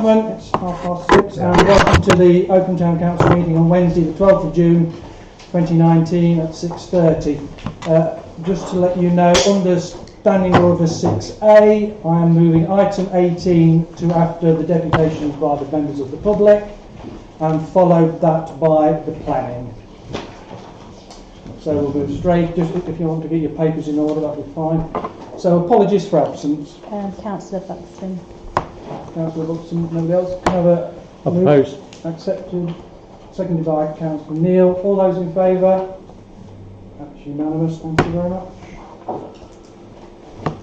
gentlemen, it's 6:30 and welcome to the Oakham Town Council meeting on Wednesday the 12th of June 2019 at 6:30. Just to let you know, under Standing Order 6A, I am moving item 18 to after the deputations by the members of the public, and followed that by the planning. So we'll go straight, just if you want to get your papers in order, that'll be fine. So apologies for absence. Councillor Buxton. Councillor Buxton, nobody else? Can I have a Opposed. Accepted. Seconded by Councillor Neil. All those in favour? That's unanimous, thank you very much.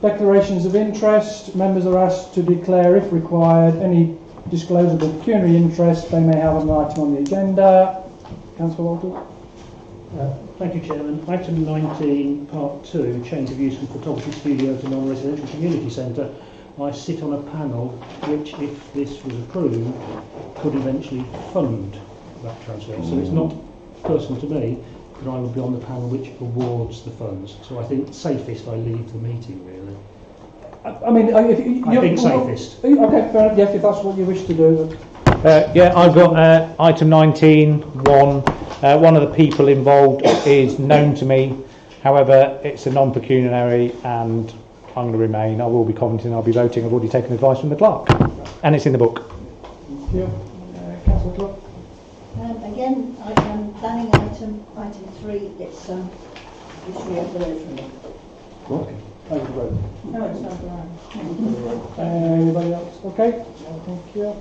Declarations of interest. Members are asked to declare, if required, any disclosable pecuniary interest they may have on an item on the agenda. Councillor Walters. Thank you, Chairman. Item 19, Part 2, change of use from photography studio to non-residential community centre. I sit on a panel which, if this was approved, could eventually fund that transfer. So it's not personal to me, but I would be on the panel which awards the funds. So I think safest I leave the meeting, really. I mean, if you, I think safest. Okay, fair enough. Yes, if that's what you wish to do. Yeah, I've got item 19.1. One of the people involved is known to me. However, it's a non-pecuniary and I'm going to remain. I will be commenting, I'll be voting. I've already taken advice from the clerk. And it's in the book. Thank you. Councillor Clark. Again, planning item 3, it's reoperation. What? Over the road. No, it's not right. Anybody else? Okay. Thank you.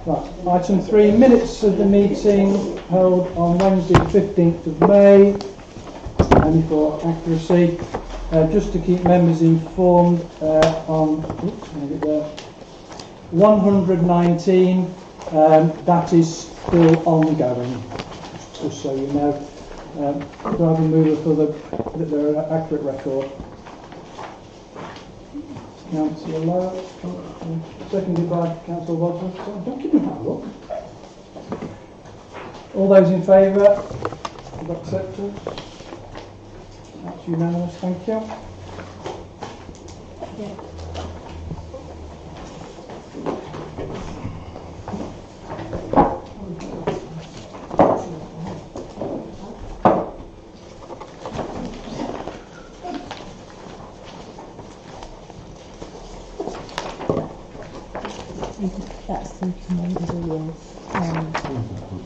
Right. Item 3, minutes of the meeting held on Wednesday the 15th of May. Only for accuracy, just to keep members informed, on 119, that is still ongoing, just so you know. Do I have a mover for the accurate record? Councillor Lowe, seconded by Councillor Wadsworth. Don't give me that look. All those in favour of acceptance? That's unanimous, thank you. Yeah. That's the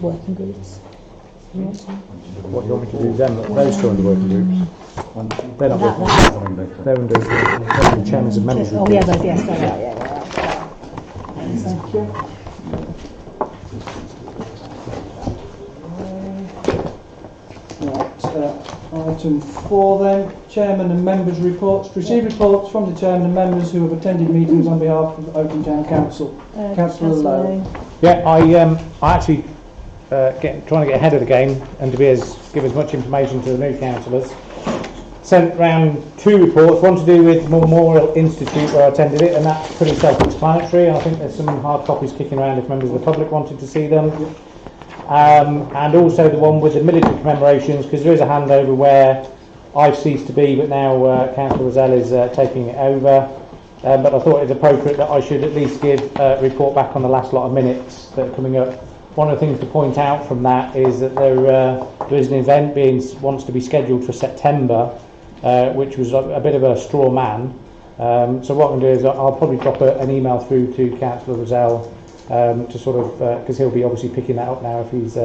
working groups. What do you want me to do then? Those two are the working groups. They're not working groups. They're under the chairman's and members' Oh, yeah, those, yes, they're right, yeah. Thank you. Right, item 4 then, Chairman and Members' reports. Receive reports from the Chairman and members who have attended meetings on behalf of Oakham Town Council. Councillor Lowe. Yeah, I actually trying to get ahead of the game and to give as much information to the new councillors. Sent round 2 reports, one to do with Memorial Institute where I attended it, and that's pretty self-explanatory. I think there's some hard copies kicking around if members of the public wanted to see them. And also the one with the military commemorations, because there is a handover where I've ceased to be, but now Councillor Rozelle is taking it over. But I thought it was appropriate that I should at least give a report back on the last lot of minutes that are coming up. One of the things to point out from that is that there is an event wants to be scheduled for September, which was a bit of a straw man. So what I'm going to do is I'll probably drop an email through to Councillor Rozelle to sort of, because he'll be obviously picking that up now if he's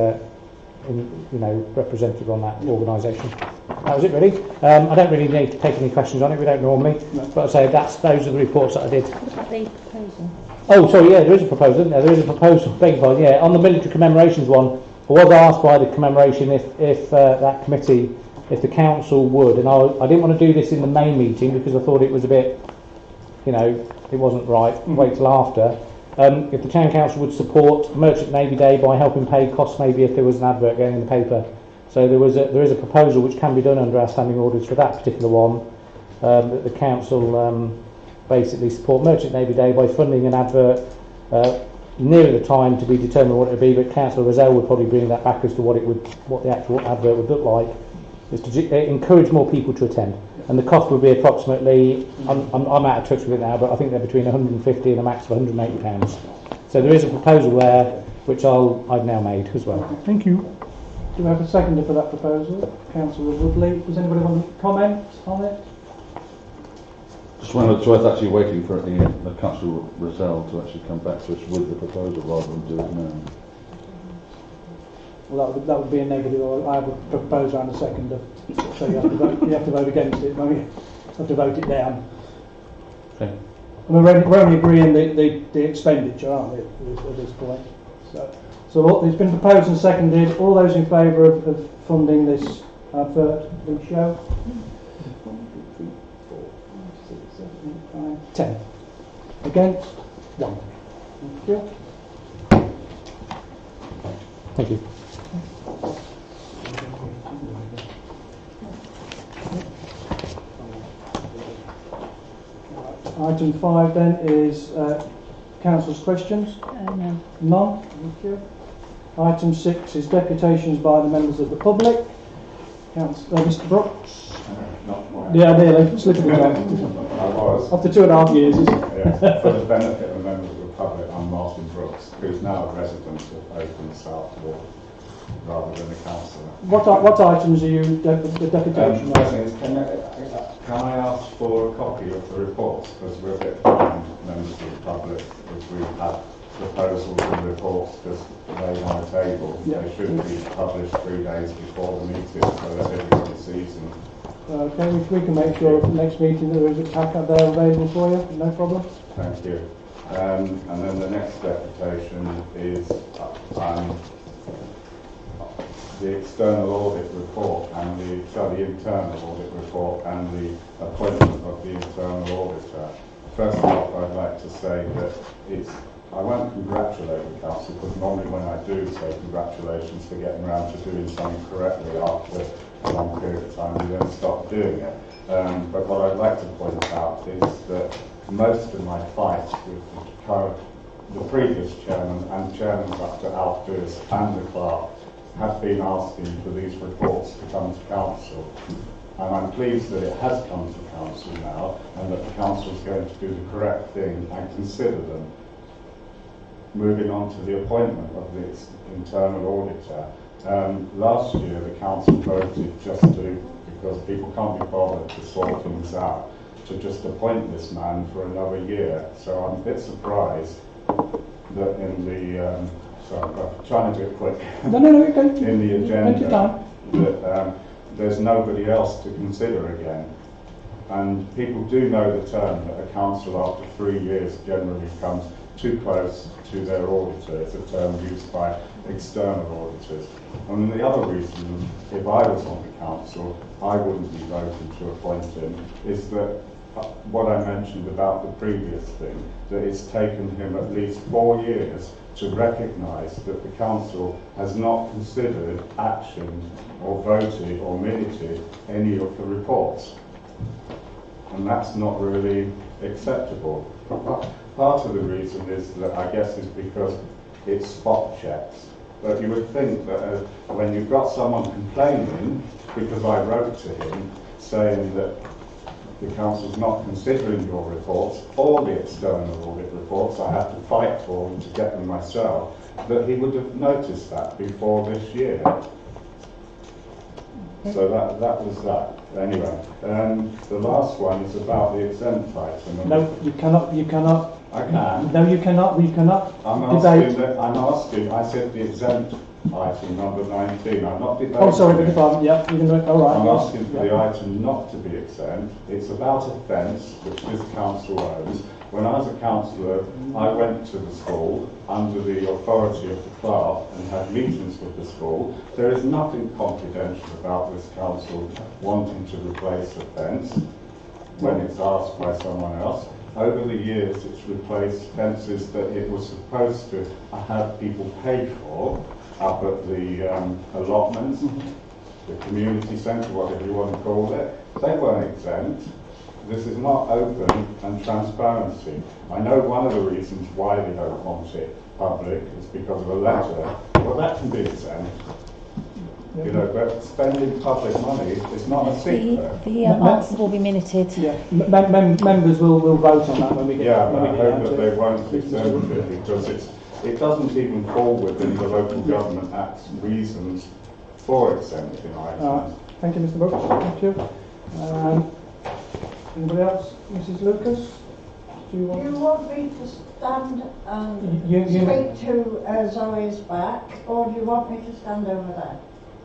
representative on that organisation. That was it really. I don't really need to take any questions on it, we don't normally, but I say those are the reports that I did. What about the proposal? Oh, sorry, yeah, there is a proposal, isn't there? There is a proposal, beg your pardon, yeah. On the military commemorations one, I was asked by the commemoration if that committee, if the council would, and I didn't want to do this in the main meeting because I thought it was a bit, it wasn't right, wait till after. If the town council would support Merchant Navy Day by helping pay costs maybe if there was an advert going in the paper. So there is a proposal which can be done under our standing orders for that particular one, that the council basically support Merchant Navy Day by funding an advert nearer the time to be determined what it would be, but Councillor Rozelle would probably bring that back as to what the actual advert would look like. is to encourage more people to attend. And the cost would be approximately, I'm out of touch with it now, but I think they're between 150 and a max of £180. So there is a proposal there, which I've now made as well. Thank you. Do we have a seconder for that proposal? Councillor Woodley. Does anybody want to comment on it? Just wondered, it's worth actually waiting for the Councillor Rozelle to actually come back to us with the proposal rather than do it now. Well, that would be a negative. I have a proposer and a seconder. So you have to vote against it. You have to vote it down. Okay. I mean, we're only agreeing the expenditure, aren't we, at this point? So it's been proposed and seconded. All those in favour of funding this advert, please show. 1, 2, 3, 4, 5, 6, 7, 8, 9, 10. Against? 1. Thank you. Thank you. Item 5 then is council's questions. No. None. Thank you. Item 6 is deputations by the members of the public. Mr. Brooks. Yeah, nearly. Slipping the tongue. I was. After 2.5 years, is it? Yes. For the benefit of members of the public, I'm Martin Brooks, who's now a resident of Oakham South Ward, rather than a councillor. What items are you the deputation on? Can I ask for a copy of the reports, because we're a bit behind members of the public, if we have proposals and reports just laid on the table. Yeah. They should be published 3 days before the meeting so that everybody sees them. Okay, we can make sure at the next meeting there is a packet there available for you, no problem. Thank you. And then the next deputation is the external audit report and the internal audit report and the appointment of the internal auditor. First off, I'd like to say that I won't congratulate the council, because normally when I do say congratulations for getting around to doing something correctly after a long period of time, we then stop doing it. But what I'd like to point out is that most of my fights with the previous chairman and chairmen up to Alf Lewis and the clerk have been asking for these reports to come to council. And I'm pleased that it has come to council now, and that the council is going to do the correct thing and consider them. Moving on to the appointment of the internal auditor. Last year the council voted just to, because people can't be bothered to sort things out, to just appoint this man for another year. So I'm a bit surprised that in the, I'm trying to do it quick. No, okay. In the Plenty of time. agenda, that there's nobody else to consider again. And people do know the term that a council after 3 years generally comes too close to their auditor. It's a term used by external auditors. And the other reason, if I was on the council, I wouldn't be voting to appoint him, is that what I mentioned about the previous thing, that it's taken him at least 4 years to recognise that the council has not considered, actioned or voted or minuted any of the reports. And that's not really acceptable. Part of the reason is that I guess is because it's spot checks. But you would think that when you've got someone complaining, because I wrote to him saying that the council's not considering your reports or the external audit reports, I have to fight for them to get them myself, that he would have noticed that before this year. So that was that. Anyway, the last one is about the exempt item. No, you cannot. I can. No, you cannot. We cannot I'm debate. asking, I said the exempt item number 19. I'm not debating. Oh, sorry, it. beg your pardon. Yeah, you can do it. All right. I'm yes. asking for the item not to be exempt. It's about a fence which this council owns. When I was a councillor, I went to the school under the authority of the clerk and had meetings with the school. There is nothing confidential about this council wanting to replace a fence when it's asked by someone else. Over the years, it's replaced fences that it was supposed to have people pay for up at the allotments, the community centre, whatever you want to call it. They weren't exempt. This is not open and transparency. I know one of the reasons why they don't want it public is because of a letter. Well, that can be exempt. You know, but spending public money is not a secret. The answer will be minuted. Yeah, members will vote on that when we get Yeah, when but we I get hope down that to they it. won't exempt it because it doesn't even fall within the Local Government Act's reasons for exempting items. Thank you, Mr. Brooks. Thank you. Anybody else? Mrs. Lucas? Do you Do you want? want me to stand and You- speak to Zoe's back, or do you want me to stand over there?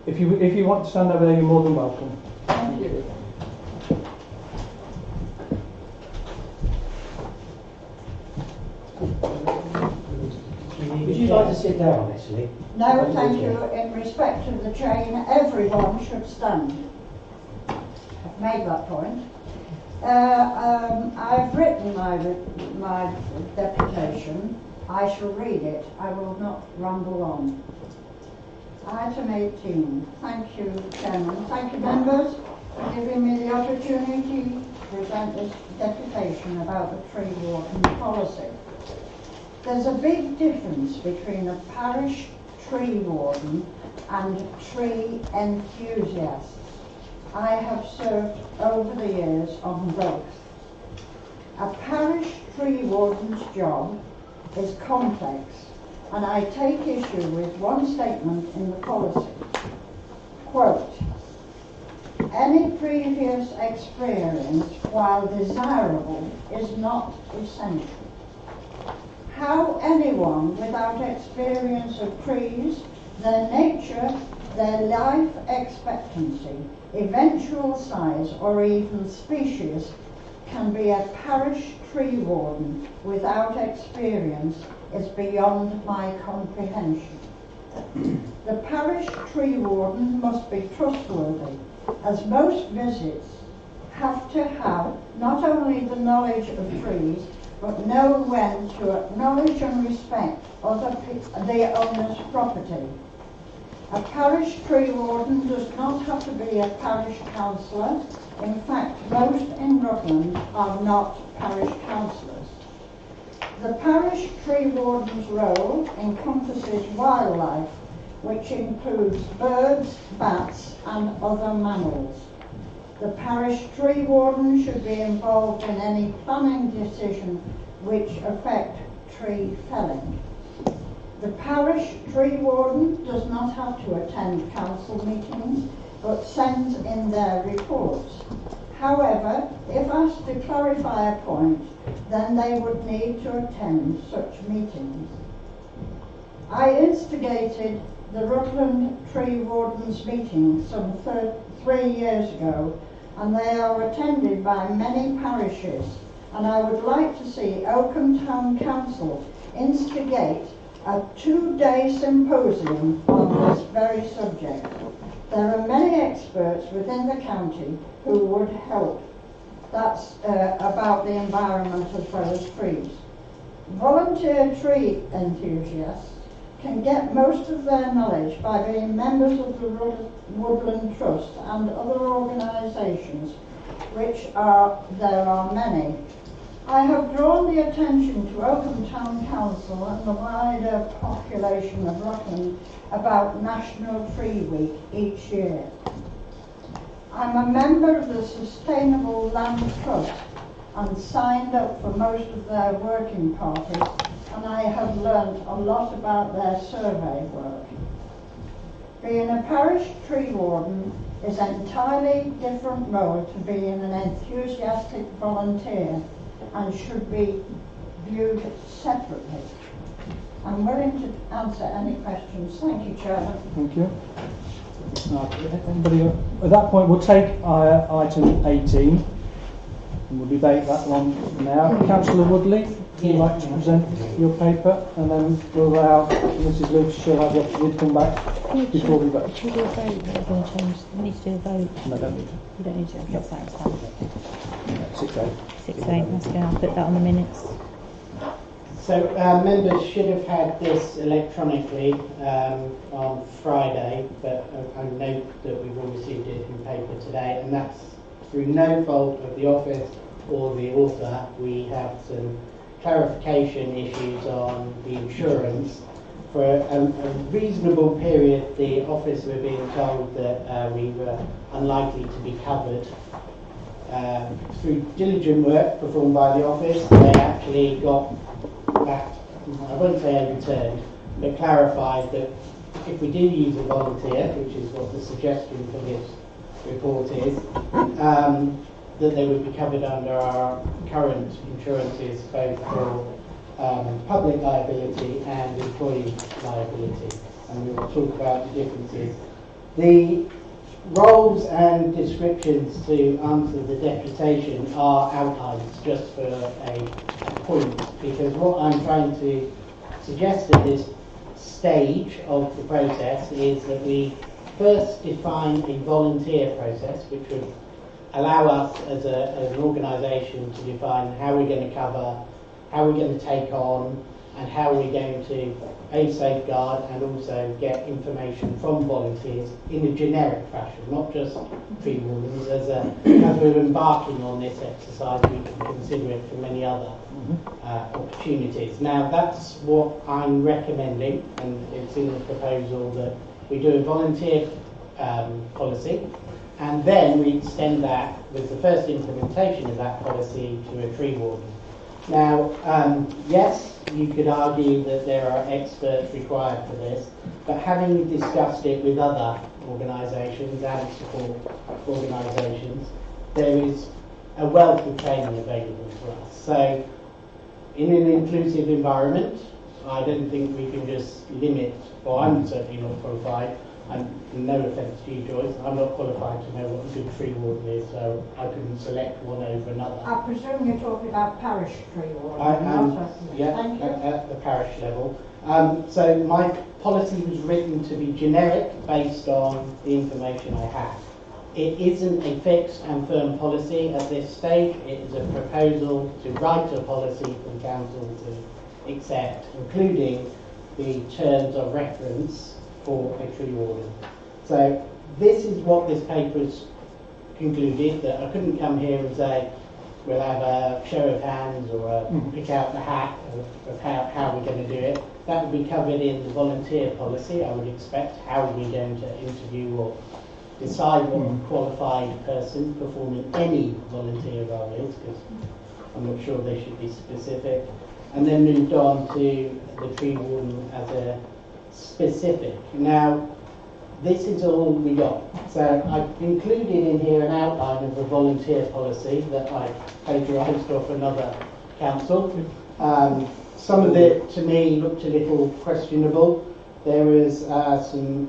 If you want to stand over there, you're more than welcome. Thank you. Would you like to sit down, Leslie? No, thank you. In respect of the chain, everyone should stand. I've made that point. I've written my deputation. I shall read it. I will not ramble on. Item 18. Thank you, Chairman. Thank you, members, for giving me the opportunity to present this deputation about the tree warden policy. There's a big difference between a parish tree warden and tree enthusiasts. I have served over the years on both. A parish tree warden's job is complex, and I take issue with one statement in the policy. Quote, any previous experience, while desirable, is not essential. How anyone without experience of trees, their nature, their life expectancy, eventual size, or even species, can be a parish tree warden without experience is beyond my comprehension. The parish tree warden must be trustworthy, as most visits have to have not only the knowledge of trees, but know when to acknowledge and respect the owner's property. A parish tree warden does not have to be a parish councillor. In fact, most in Rutland are not parish councillors. The parish tree warden's role encompasses wildlife, which includes birds, bats and other mammals. The parish tree warden should be involved in any planning decision which affect tree felling. The parish tree warden does not have to attend council meetings, but sends in their reports. However, if asked to clarify a point, then they would need to attend such meetings. I instigated the Rutland Tree Wardens meeting some 3 years ago, and they are attended by many parishes, and I would like to see Oakham Town Council instigate a 2-day symposium on this very subject. There are many experts within the county who would help. That's about the environment as well as trees. Volunteer tree enthusiasts can get most of their knowledge by being members of the Woodland Trust and other organisations, there are many. I have drawn the attention to Oakham Town Council and the wider population of Rutland about National Tree Week each year. I'm a member of the Sustainable Land Trust and signed up for most of their working parties, and I have learnt a lot about their survey work. Being a parish tree warden is an entirely different role to being an enthusiastic volunteer and should be viewed separately. I'm willing to answer any questions. Thank you, Chairman. Thank you. Anybody, at that point, we'll take item 18 and we'll debate that one now. Councillor Woodley, would you like to present your paper, and then we'll allow Mrs. Lucas, she'll have the opportunity to come back before we vote. Should we do a vote? We're going to change. We need to do a vote. No, don't need You don't need to. That's fine. to. 6A. 6-8. That's good. I'll put that on the minutes. So members should have had this electronically on Friday, but I note that we've all received it in paper today, and that's through no fault of the office or the author. We have some clarification issues on the insurance for a reasonable period, the office were being told that we were unlikely to be covered. Through diligent work performed by the office, they actually got that, I won't say overturned, but clarified that if we do use a volunteer, which is what the suggestion for this report is, that they would be covered under our current insurances, both for public liability and employee liability. And we will talk about the differences. The roles and descriptions to answer the deputation are outlined just for a point, because what I'm trying to suggest at this stage of the process is that we first define a volunteer process, which would allow us as an organisation to define how we're going to cover, how we're going to take on, and how we're going to safeguard and also get information from volunteers in a generic fashion, not just tree wardens. As we're embarking on this exercise, we can consider it for many other opportunities. Now, that's what I'm recommending, and it's in the proposal that we do a volunteer policy, and then we extend that with the first implementation of that policy to a tree warden. Now, yes, you could argue that there are experts required for this, but having discussed it with other organisations and support organisations, there is a wealth of training available to us. So, in an inclusive environment, I don't think we can just limit, or I'm certainly not qualified, and no offence to you, Joyce, I'm not qualified to know what a good tree warden is, so I couldn't select one over another. I presume you're talking about parish tree warden. At the parish level. So my policy was written to be generic based on the information I have. It isn't a fixed and firm policy at this stage. It is a proposal to write a policy for the council to accept, including the terms of reference for a tree warden. So this is what this paper's concluded, that I couldn't come here and say we'll have a show of hands or a pick out the hat of how we're going to do it. That would be covered in the volunteer policy, I would expect. How are we going to interview or decide what a qualified person performing any volunteer role is, because I'm not sure they should be specific. And then moved on to the tree warden as a specific. Now, this is all we got. So I've included in here an outline of the volunteer policy that I plagiarised off another council. Some of it, to me, looked a little questionable. There was some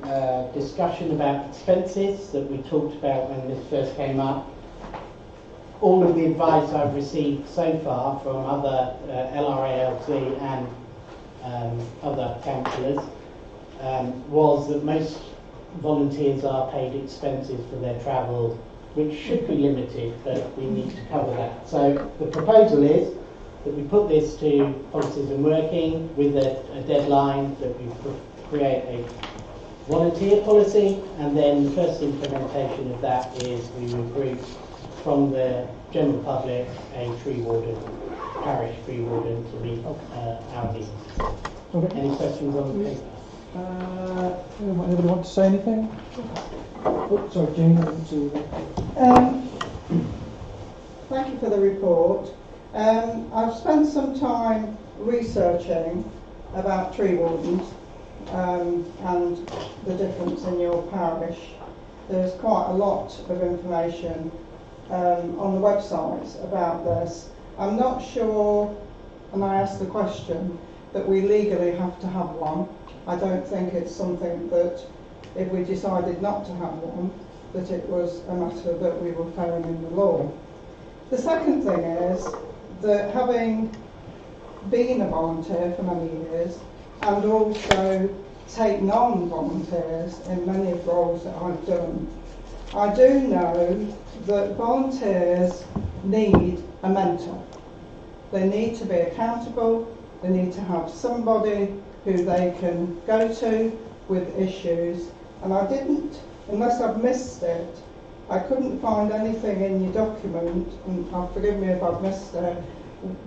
discussion about expenses that we talked about when this first came up. All of the advice I've received so far from other LRALT and other councillors was that most volunteers are paid expenses for their travel, which should be limited, but we need to cover that. So the proposal is that we put this to policies and working with a deadline, that we create a volunteer policy, and then the first implementation of that is we recruit from the general public a tree warden, parish tree warden, to meet our needs. Okay. Any questions on the paper? Anybody want to say anything? Oh, sorry, Jean, I didn't see you there. Thank you for the report. I've spent some time researching about tree wardens and the difference in your parish. There's quite a lot of information on the websites about this. I'm not sure, and I asked the question, that we legally have to have one. I don't think it's something that, if we decided not to have one, that it was a matter that we were following in the law. The second thing is that, having been a volunteer for many years and also taken on volunteers in many of the roles that I've done, I do know that volunteers need a mentor. They need to be accountable, they need to have somebody who they can go to with issues, and I didn't, unless I've missed it, I couldn't find anything in your document, and forgive me if I've missed it,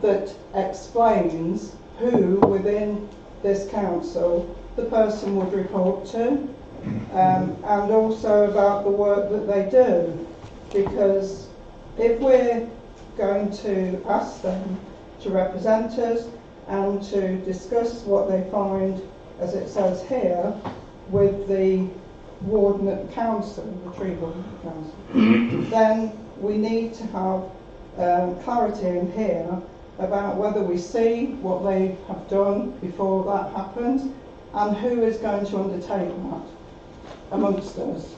that explains who within this council the person would report to, and also about the work that they do. Because if we're going to ask them to represent us and to discuss what they find, as it says here, with the warden at the council, the tree warden at the council, then we need to have clarity in here about whether we see what they have done before that happens and who is going to undertake that amongst us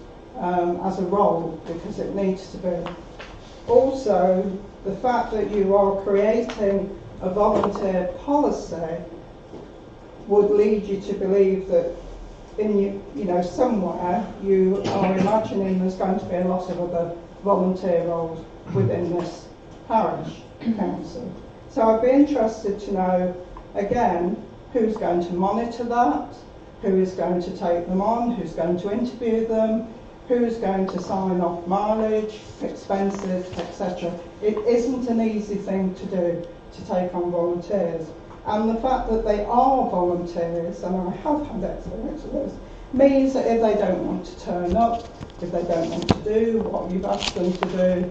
as a role, because it needs to be. Also, the fact that you are creating a volunteer policy would lead you to believe that somewhere you are imagining there's going to be a lot of other volunteer roles within this parish council. So I'd be interested to know, again, who's going to monitor that, who is going to take them on, who's going to interview them, who's going to sign off mileage, expenses, etc. It isn't an easy thing to do, to take on volunteers. And the fact that they are volunteers, and I have had experience of this, means that if they don't want to turn up, if they don't want to do what you've asked them to do,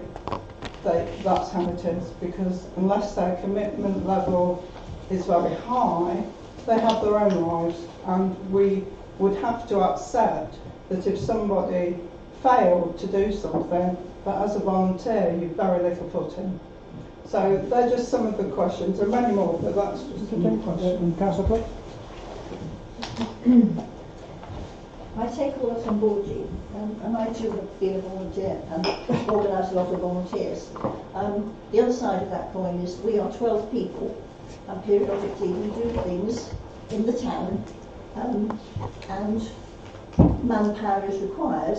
that's how it is. Because unless their commitment level is very high, they have their own lives. And we would have to accept that if somebody failed to do something, that as a volunteer you've very little put in. So they're just some of the questions. There are many more, but that's just some questions. Councillor Clegg? I take all that on board, Jean, and I too have been a volunteer and organised a lot of volunteers. The other side of that coin is we are 12 people, and periodically we do things in the town, and manpower is required.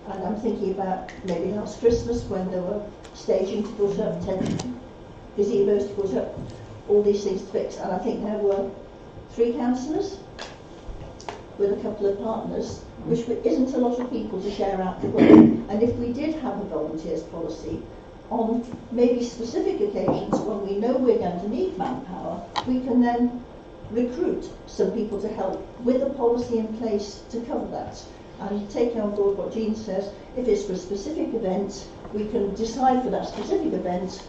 And I'm thinking about maybe last Christmas when there were staging to put up, gazebos to put up, all these things to fix, and I think there were 3 councillors with a couple of partners, which isn't a lot of people to share out the work. And if we did have a volunteers policy, on maybe specific occasions when we know we're going to need manpower, we can then recruit some people to help with a policy in place to cover that. And taking on board what Jean says, if it's for a specific event, we can decide for that specific event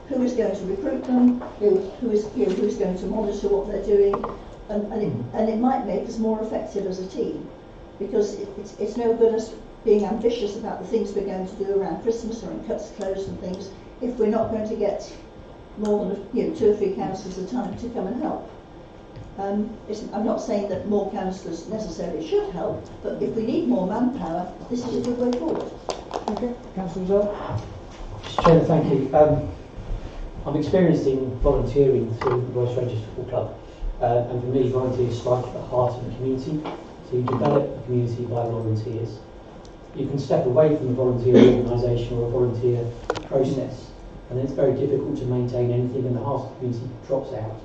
who is going to recruit them, who is going to monitor what they're doing, and it might make us more effective as a team, because it's no good us being ambitious about the things we're going to do around Christmas or in cuts close and things if we're not going to get more than 2 or 3 councillors at a time to come and help. I'm not saying that more councillors necessarily should help, but if we need more manpower, this is a good way forward. Okay, Councillor Zell. Mr. Chairman, thank you. I'm experienced in volunteering through the Royce Rangers Football Club, and for me, volunteers strike at the heart of the community. So you develop the community by volunteers. You can step away from the volunteer organisation or a volunteer process, and then it's very difficult to maintain anything, and the heart of the community drops out.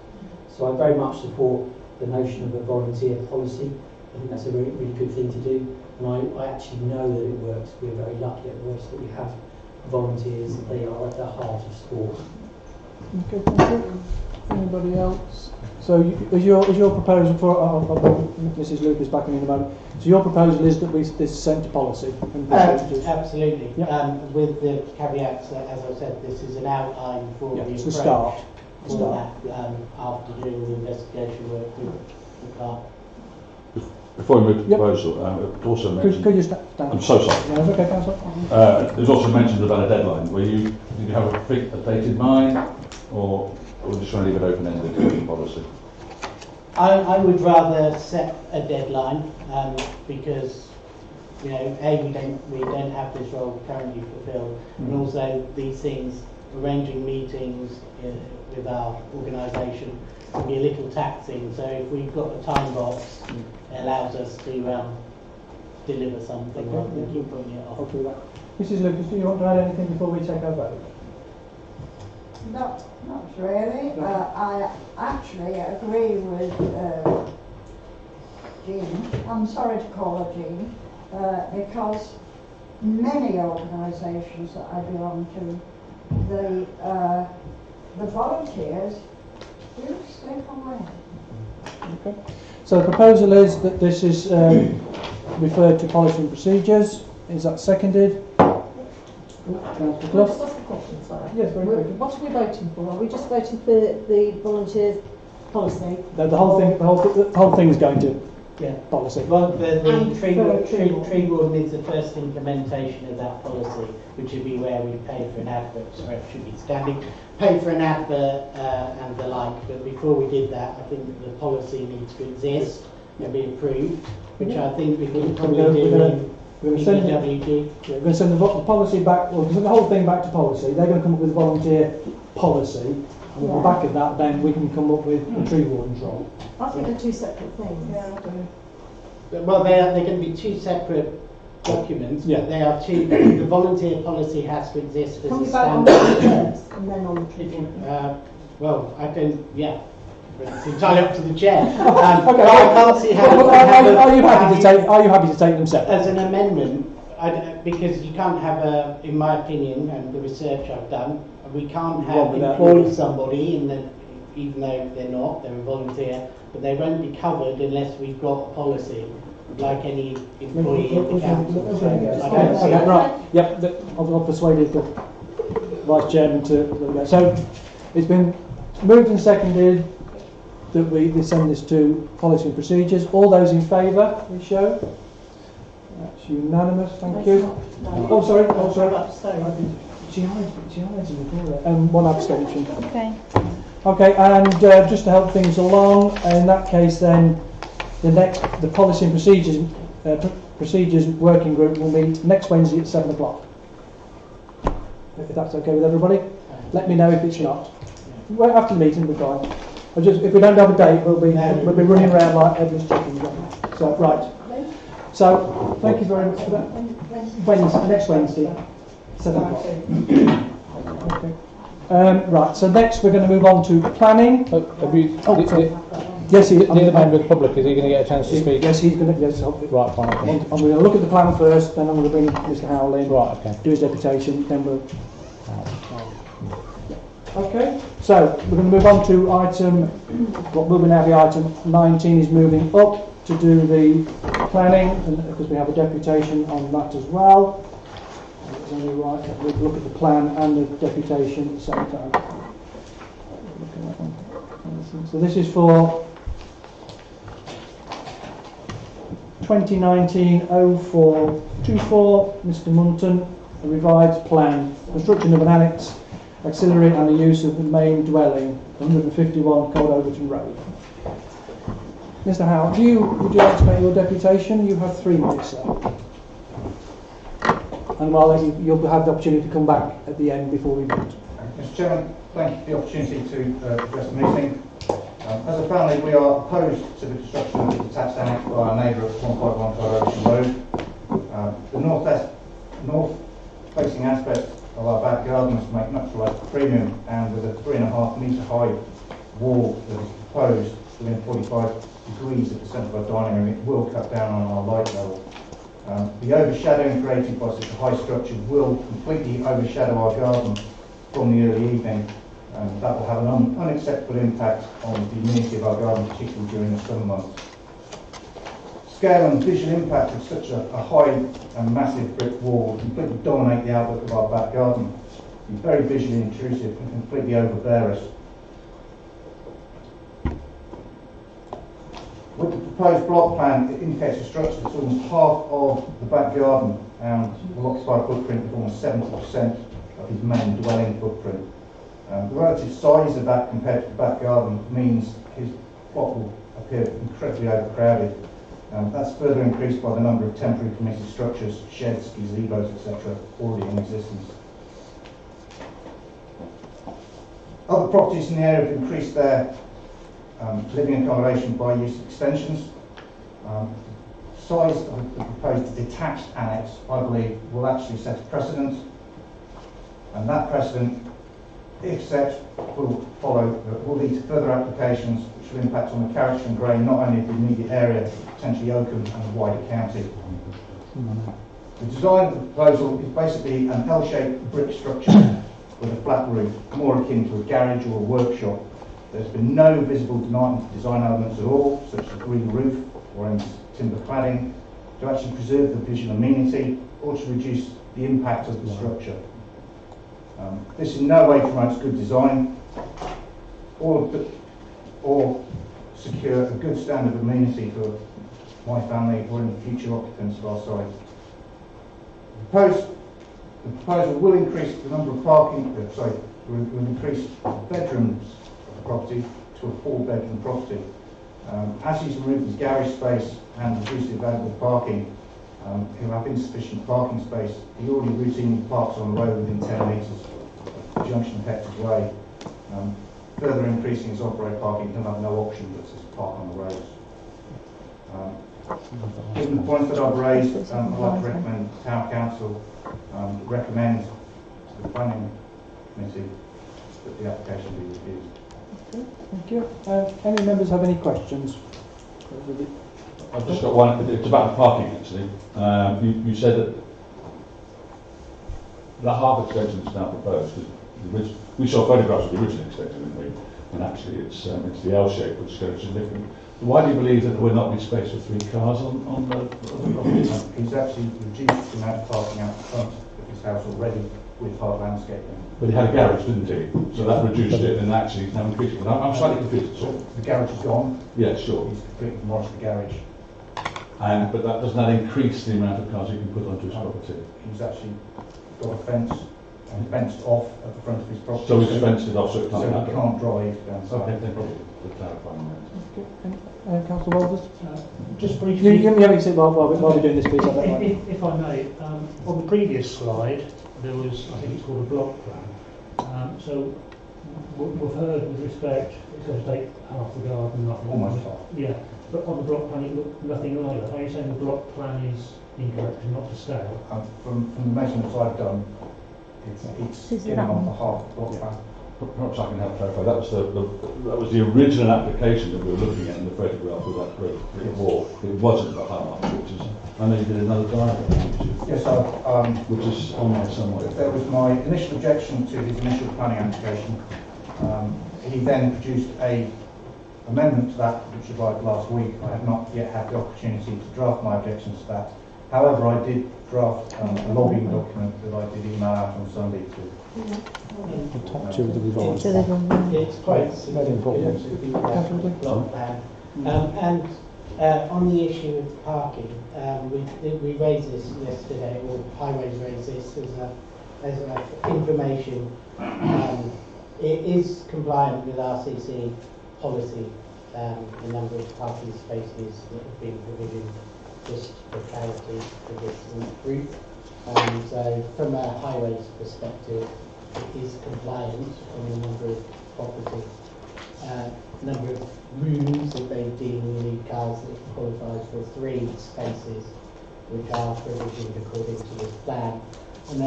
So I very much support the notion of a volunteer policy. I think that's a really, really good thing to do, and I actually know that it works. We're very lucky at Royce that we have volunteers, and they are at the heart of sport. Okay, thank you. Anybody else? So is your proposal for, Mrs Lucas back in a moment, so your proposal is that this sent to policy? Absolutely. Yep. With the caveats that, as I said, this is an outline for the it's approach. the start. For that, after doing the investigation work with the clerk. Before we move to the proposal, it also mentioned... Could you stand? I'm so sorry. No, it's okay, Councillor. There's also mentioned about a deadline. Did you have a date in mind, or just trying to leave it open-ended in the policy? I would rather set a deadline because, we don't have this role currently fulfilled, and also these things, arranging meetings with our organisation can be a little taxing. So if we've got a time box, it allows us to deliver something rather than keep putting it off. I'll do that. Mrs Lucas, do you want to add anything before we take our vote? Not really. I actually agree with Jean. I'm sorry to call her Jean, because many organisations that I belong to, the volunteers do slip away. So the proposal is that this is referred to policy and procedures. Is that seconded? Councillor Clough? What's the question, sorry? Yes, very quickly. What are we voting for? Are we just voting for the volunteers policy? No, the whole thing's going to policy. Well, the And tree, for a tree tree warden is the first implementation of that policy, which would be where we pay for an advert, sorry, it should be standing, pay for an advert and the like. But before we did that, I think that the policy needs to exist and be approved, which I think we can probably do We're in going to send BWG. we're going to send the policy back, well, the whole thing back to policy. They're going to come up with a volunteer policy, and on the back of that, then we can come up with a tree warden's role. I think they're two separate things. Well, they're going to be two separate documents, Yeah. but they are two. The volunteer policy has to exist as Can a we vote on that standard. first and then on the tree warden? Well, I can, yeah. It's entirely up to the chair. Okay. But I can't see how. Are you happy to take? Are you happy to take them separate? As an amendment, because you can't have a, in my opinion, and the research I've done, we can't have employ somebody even though they're not, they're a volunteer, but they won't be covered unless we've got a policy, like any employee in the council. Okay, right. Yep, I've persuaded the Vice Chairman to. So it's been moved and seconded that we send this to policy and procedures. All those in favour, we show. That's unanimous. Thank you. Oh, sorry. Oh, sorry. She hides in the corner. One abstention. Okay. Okay, and just to help things along, in that case, then the policy and procedures working group will meet next Wednesday at 7 o'clock. If that's okay with everybody, let me know if it's not. Well, after the meeting, we're fine. If we don't have a date, we'll be running around like headless chickens. So right. So thank you very much for that. Next Wednesday, 7 o'clock. Okay. Right. So next we're going to move on to planning. Yes, the other member of the public, is he going to get a chance to speak? Yes, he's going to. Yes, right, fine. Okay. I'm going to look at the plan first, then I'm going to bring Mr. Howell in. Right. Okay. Do his deputation, then we'll. Okay, so we're going to move on to what will now be item 19 is moving up to do the planning, and because we have a deputation on that as well. It's only right that we look at the plan and the deputation at the same time. Look at that one. So this is for 2019-0424, Mr. Munton, a revised plan, construction of an annex, auxiliary and the use of the main dwelling, 151 Cold Overton Road. Mr. Howell, would you like to make your deputation? You have 3 minutes, sir. And you'll have the opportunity to come back at the end before we vote. Mr. Chairman, thank you for the opportunity to address the meeting. As a family, we are opposed to the construction of the detached annex by our neighbour at 151 Cold Overton Road. The north-facing aspect of our back garden must make much like premium, and with a 3.5 metre high wall that is proposed within 45 degrees of the centre of our dining room, it will cut down on our light level. The overshadowing created by such a high structure will completely overshadow our garden from the early evening, and that will have an unacceptable impact on the humidity of our garden, particularly during the summer months. Scale and visual impact of such a high and massive brick wall will completely dominate the outlook of our back garden. It's very visually intrusive and completely overbear us. With the proposed block plan, it indicates a structure that's almost half of the back garden and will occupy a footprint of almost 70% of his main dwelling footprint. The relative size of that compared to the back garden means his plot will appear incredibly overcrowded. That's further increased by the number of temporary permitted structures, sheds, gazebos, etc. already in existence. Other properties in the area have increased their living accommodation by use of extensions. Size of the proposed detached annex, I believe, will actually set a precedent, and that precedent, if set, will lead to further applications which will impact on the character and grain not only of the immediate area, but potentially Oakham and the wider county. The design of the proposal is basically an L-shaped brick structure with a flat roof, more akin to a garage or a workshop. There's been no visible design elements at all, such as a green roof or any timber cladding, to actually preserve the visual amenity or to reduce the impact of the structure. This in no way promotes good design or secure a good standard of amenity for my family or any future occupants of our site. The proposal will increase the number of will increase bedrooms of the property to a 4-bedroom property. As he's removed his garage space and reduced the available parking, he'll have insufficient parking space. He already routinely parks on the road within 10 metres of the junction of Hector's Way. Further increasing his off-road parking, he'll have no option but to park on the roads. Given the points that I've raised, I'd like to recommend the Town Council recommend to the Planning Committee that the application be refused. Thank you. Any members have any questions? I've just got one. It's about the parking, actually. You said that half extension is now proposed. We saw photographs of the original extension, didn't we? And actually, it's the L shape, which is going to be different. Why do you believe that there will not be space for 3 cars on the property? He's actually reduced the amount of parking out the front of his house already with hard landscaping. But he had a garage, didn't he? So that reduced it, and actually it's now increasing. I'm slightly confused. So the garage is gone. Yeah, sure. He's completely demolished the garage. But doesn't that increase the amount of cars you can put onto his property? He's actually got a fence and fenced off at the front of his property. So he's fenced it off so it so can't he can't drive down the side. Okay, thank you for clarifying that. Councillor Walters? Just briefly, You can have a seat while we're doing this piece. if I may, on the previous slide, there was, I think it's called a block plan. So we've heard with respect, it's going to take half the garden, nothing. Almost half. Yeah, but on the block plan it looked nothing like that. Are you saying the block plan is incorrect and not to scale? From the measurements I've done, it's getting on for half the block plan. Perhaps I can help clarify. That was the original application that we were looking at in the photograph with that brick wall. It wasn't the half, which is. I know you did another diagram. Yes, which is on there somewhere. There was my initial objection to his initial planning application. He then produced a amendment to that, which arrived last week. I have not yet had the opportunity to draft my objections to that. However, I did draft a lobbying document that I did email out on Sunday to. The top two of the revised. It's quite significant block plan. And on the issue of parking, we raised this yesterday, or Highways raised this as information. It is compliant with RCC policy, the number of parking spaces that have been provisioned, just for clarity for this group. So from a highways perspective, it is compliant on the number of property, number of rooms that they deem you need cars that qualifies for 3 spaces, which are provisioned according to this plan. And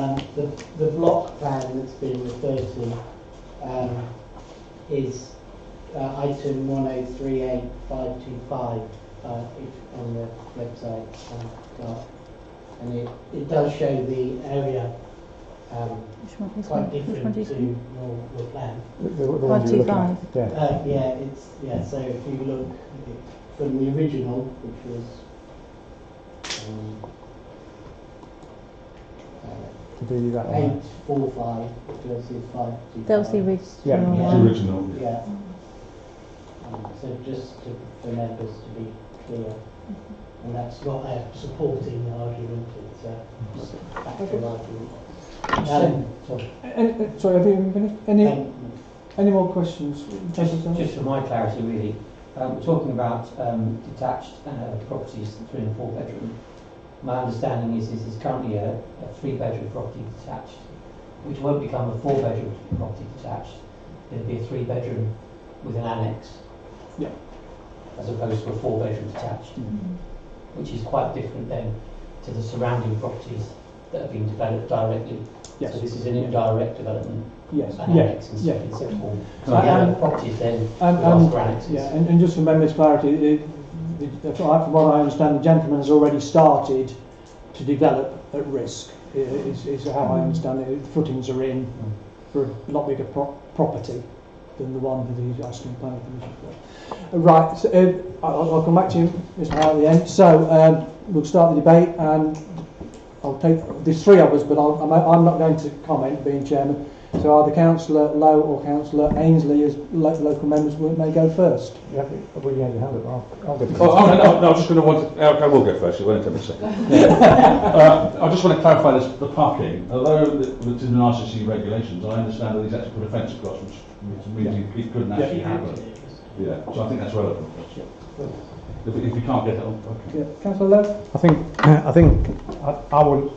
the block plan that's been referred to is item 1038525 on the website, and it does show the area quite different to your plan. The one you're looking at. Yeah. So if you look from the original, which was to be that one. 845 versus 525. That was the original. Yeah. The original. Yeah. So just for members to be clear, and that's not a supporting argument, it's a factual argument. Sorry, have you finished? Any more questions? Just for my clarity, really, we're talking about detached properties, 3 and 4 bedroom. My understanding is it's currently a 3-bedroom property detached, which won't become a 4-bedroom property detached. It'll be a 3-bedroom with an annex, as opposed to a 4-bedroom detached, which is quite different then to the surrounding properties that are being developed directly. Yes. So this is an indirect development. Yes. An annex in sixth form. So the other properties then will ask for annexes. Yeah, and just for members' clarity, from what I understand, the gentleman has already started to develop at risk. Is how I understand it. Footings are in for a lot bigger property. than the one that he's asking the planning commission for. Right, so, I'll come back to you, Mr. Howard, at the end. So we'll start the debate, and I'll take, there's three of us, but I'm not going to comment, being chairman. So either Councillor Lowe or Councillor Ainsley, as local members, may go first. Yeah, well, you had your hand up. I'll go first. No, I was just going to want to, I will go first, it won't take me a second. I just want to clarify this, the parking. Although it's in the RCC regulations, I understand that he's actually put a fence across, which means it couldn't actually happen. Yeah, so I think that's relevant. If you can't get it on, okay. Yeah. Councillor Lowe?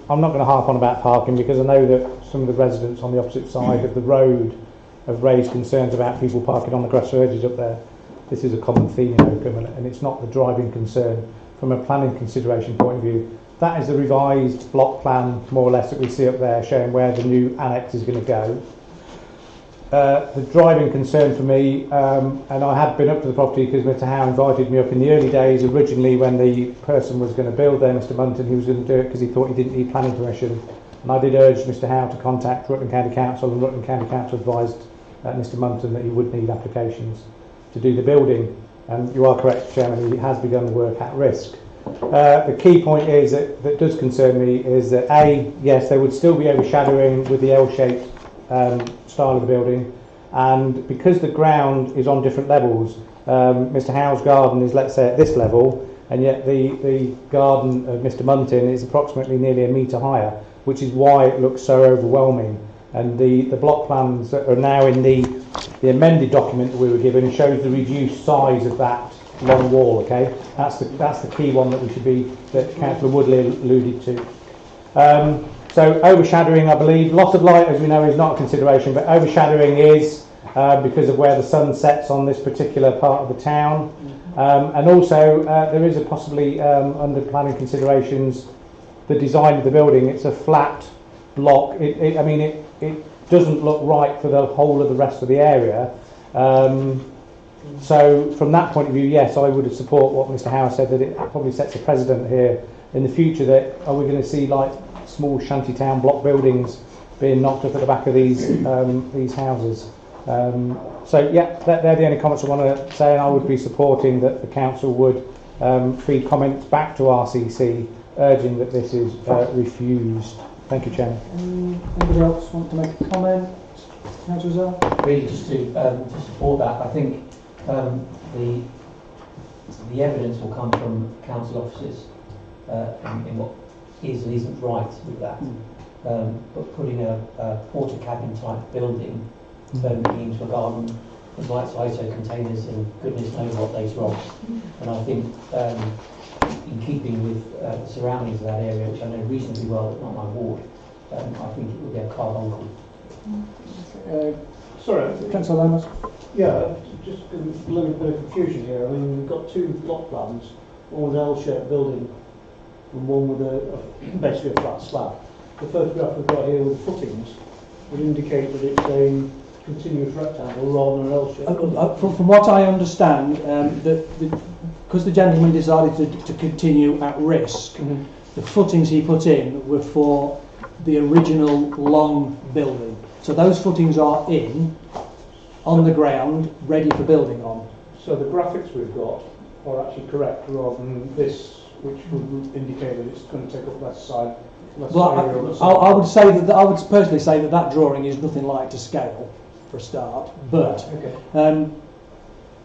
I'm not going to harp on about parking, because I know that some of the residents on the opposite side of the road have raised concerns about people parking on the grass verges up there. This is a common theme in Oakham, and it's not the driving concern. From a planning consideration point of view, that is the revised block plan, more or less, that we see up there, showing where the new annex is going to go. The driving concern for me, and I had been up to the property because Mr. Howe invited me up in the early days, originally when the person was going to build there, Mr. Munton, he was going to do it because he thought he didn't need planning permission. And I did urge Mr. Howe to contact Rutland County Council, and Rutland County Council advised Mr. Munton that he would need applications to do the building. And you are correct, Chairman, he has begun the work at risk. The key point is that does concern me is that yes, there would still be overshadowing with the L-shaped style of the building, and because the ground is on different levels, Mr. Howe's garden is, let's say, at this level, and yet the garden of Mr. Munton is approximately nearly a metre higher, which is why it looks so overwhelming. And the block plans that are now in the amended document that we were given shows the reduced size of that long wall. Okay, that's the key one that Councillor Woodley alluded to. So overshadowing, I believe, loss of light, as we know, is not a consideration, but overshadowing is because of where the sun sets on this particular part of the town. And also, there is a possibly, under planning considerations, the design of the building. It's a flat block. It doesn't look right for the whole of the rest of the area. So from that point of view, yes, I would support what Mr. Howe said, that it probably sets a precedent here in the future, that are we going to see like small shantytown block buildings being knocked up at the back of these houses. So yeah, they're the only comments I want to say, and I would be supporting that the council would feed comments back to RCC urging that this is refused. Thank you, Chairman. Anybody else want to make a comment? Councillor Zell? Really, just to support that, I think the evidence will come from council officers in what is and isn't right with that. But putting a porta cabin type building permanently into a garden with lights, ISO containers, and goodness knows what later on. And I think in keeping with the surroundings of that area, which I know reasonably well, but not my ward, I think it would be a carbuncle. Sorry, Councillor Lammers. Yeah, just a little bit of confusion here. I mean, we've got two block plans, one with an L-shaped building and one with basically a flat slab. The photograph we've got here with the footings would indicate that it's a continuous rectangle rather than an L-shape. From what I understand, because the gentleman decided to continue at risk, the footings he put in were for the original long building. So those footings are on the ground, ready for building on. So the graphics we've got are actually correct rather than this, which would indicate that it's going to take up less side. Well, I would say that I would personally say that drawing is nothing like to scale for a start, but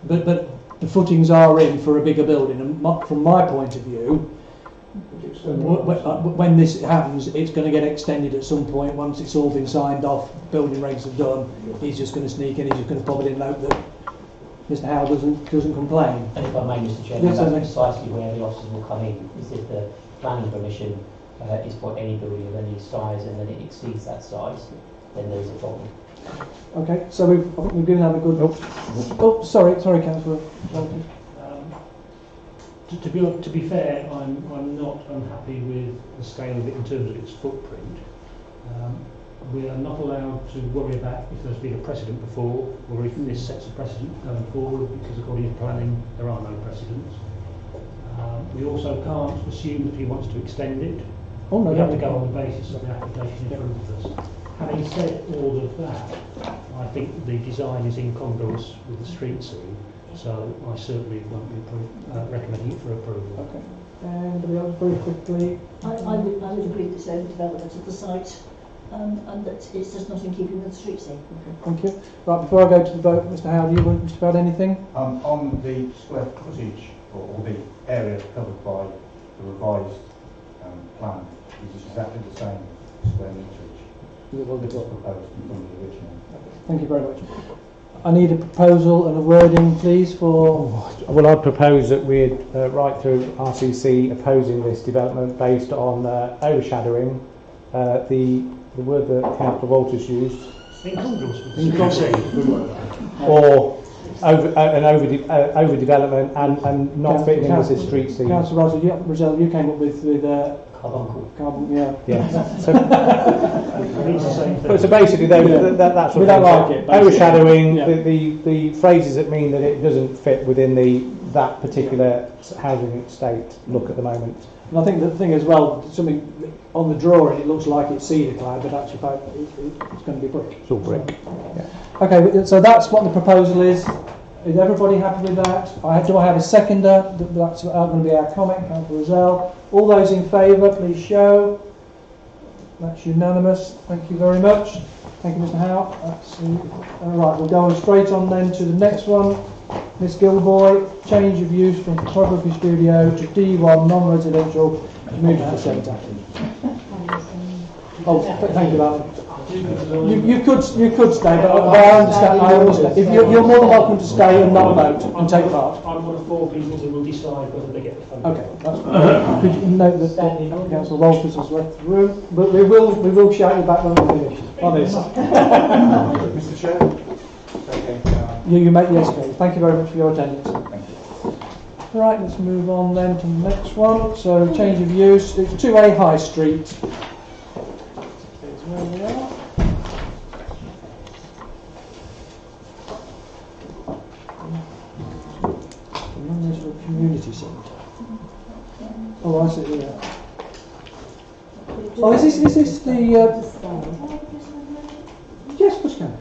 but the footings are in for a bigger building, and from my point of view, when this happens, it's going to get extended at some point. Once it's all been signed off, building regs are done, he's just going to sneak in, he's just going to pop it in note that Mr. Howe doesn't complain. And if I may, Mr. Chairman, that's precisely where the officers will come in, is if the planning permission is for any building of any size and then it exceeds that size, then there is a problem. Okay, so I think we've given that a good... Oh, sorry, Councillor. To be fair, I'm not unhappy with the scale of it in terms of its footprint. We are not allowed to worry about if there's been a precedent before, or if this sets a precedent going forward, because according to planning there are no precedents. We also can't assume that he wants to extend it. Oh, no, we have to go on the basis of the application in front of us. Having said all of that, I think the design is incongruous with the street scene, so I certainly won't be recommending it for approval. Okay. Anybody else very quickly? I would agree that it's overdevelopment of the site and that it's just not in keeping with the street scene. Okay, thank you. Right, before I go to the vote, Mr. Howard, you want to add anything? On the square footage or the area covered by the revised plan is exactly the same square meterage Will be that was proposed from the original. Thank you very much. I need a proposal and a wording, please, for... Well, I'd propose that we'd write through RCC opposing this development based on overshadowing the word that Councillor Walters used, Incongruous with the street scene. or overdevelopment and not fitting in with the street scene. Councillor Rosell, you came up with carbon, yeah. Yeah. Means the same thing. So basically, that's what We don't like it, basically. overshadowing Yeah. the phrases that mean that it doesn't fit within that particular housing estate look at the moment. And I think the thing as well, something on the drawing, it looks like it's cedar clad, but actually it's going to be brick. It's all brick. Okay, so that's what the proposal is. Is everybody happy with that? Do I have a seconder? That's going to be our comment, Councillor Rosell. All those in favour, please show. That's unanimous. Thank you very much. Thank you, Mr. Howe. All right, we'll go on straight on then to the next one. Miss Gilboy, change of use from photography studio to D1 non-residential community centre. Oh, thank you, Alan. You could stay, but I understand. If you're more than welcome to stay and not vote and take part. I'm one of 4 people who will decide whether they get the phone. Okay, that's fine. Could you note that Councillor Walters has left the room, but we will shout you back when we finish. Honest. Mr. Chair? Okay. You make yes, please. Thank you very much for your attendance. Thank you. Right, let's move on then to the next one. So, change of use. It's 2A High Street. Here's where we are. The Community Centre. Oh, I see. Yeah. Oh, is this the? Yes, push can.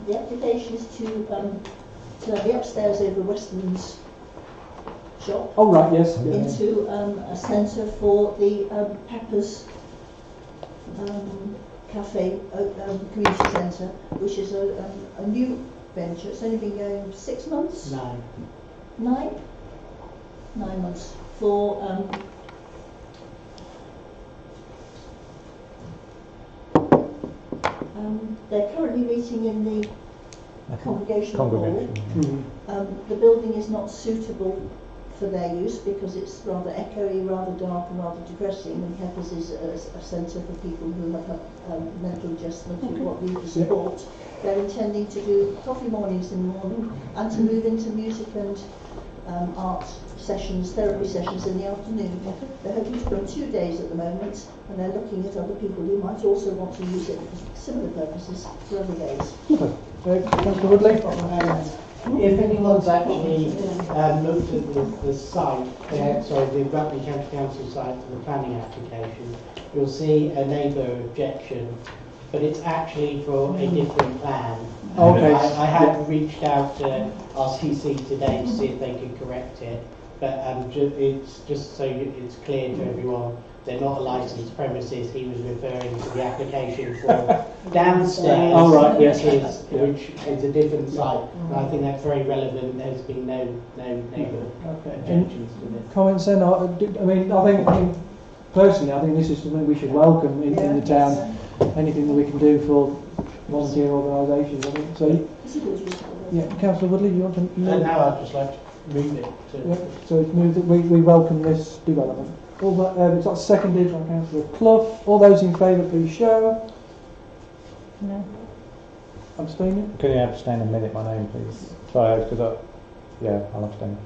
The application is to have the upstairs over Westlands shop Oh, right. Yes. into a centre for the Peppers Cafe Community Centre, which is a new venture. It's only been going 6 months. 9 months for they're currently meeting in the congregational hall. The building is not suitable for their use because it's rather echoey, rather dark and rather depressing, and Peppers is a centre for people who have mental adjustment who want need support. They're intending to do coffee mornings in the morning and to move into music and art sessions, therapy sessions in the afternoon. They're hoping to run 2 days at the moment, and they're looking at other people who might also want to use it for similar purposes for other days. Councillor Woodley. If anyone's actually looked at the site, the Rugby County Council site for the planning application, you'll see a neighbour objection, but it's actually for a different plan. Okay. I have reached out to RCC today to see if they could correct it, but it's just so it's clear to everyone, they're not a licensed premises. He was referring to the application for downstairs, Oh, right, yes. which is a different site. And I think that's very relevant. There's been no neighbour objections to this. Comments then? I think personally, I think this is something we should welcome in the town. Anything that we can do for volunteer organisations, I think. So, yeah, Councillor Woodley, you want to? Now I'd just like to move it to. Yeah, so it's moved that we welcome this development. All that, it's got seconded by Councillor Clough. All those in favour, please show. No. Abstaining? Can you abstain a minute, my name, please? Sorry, because I'll abstain.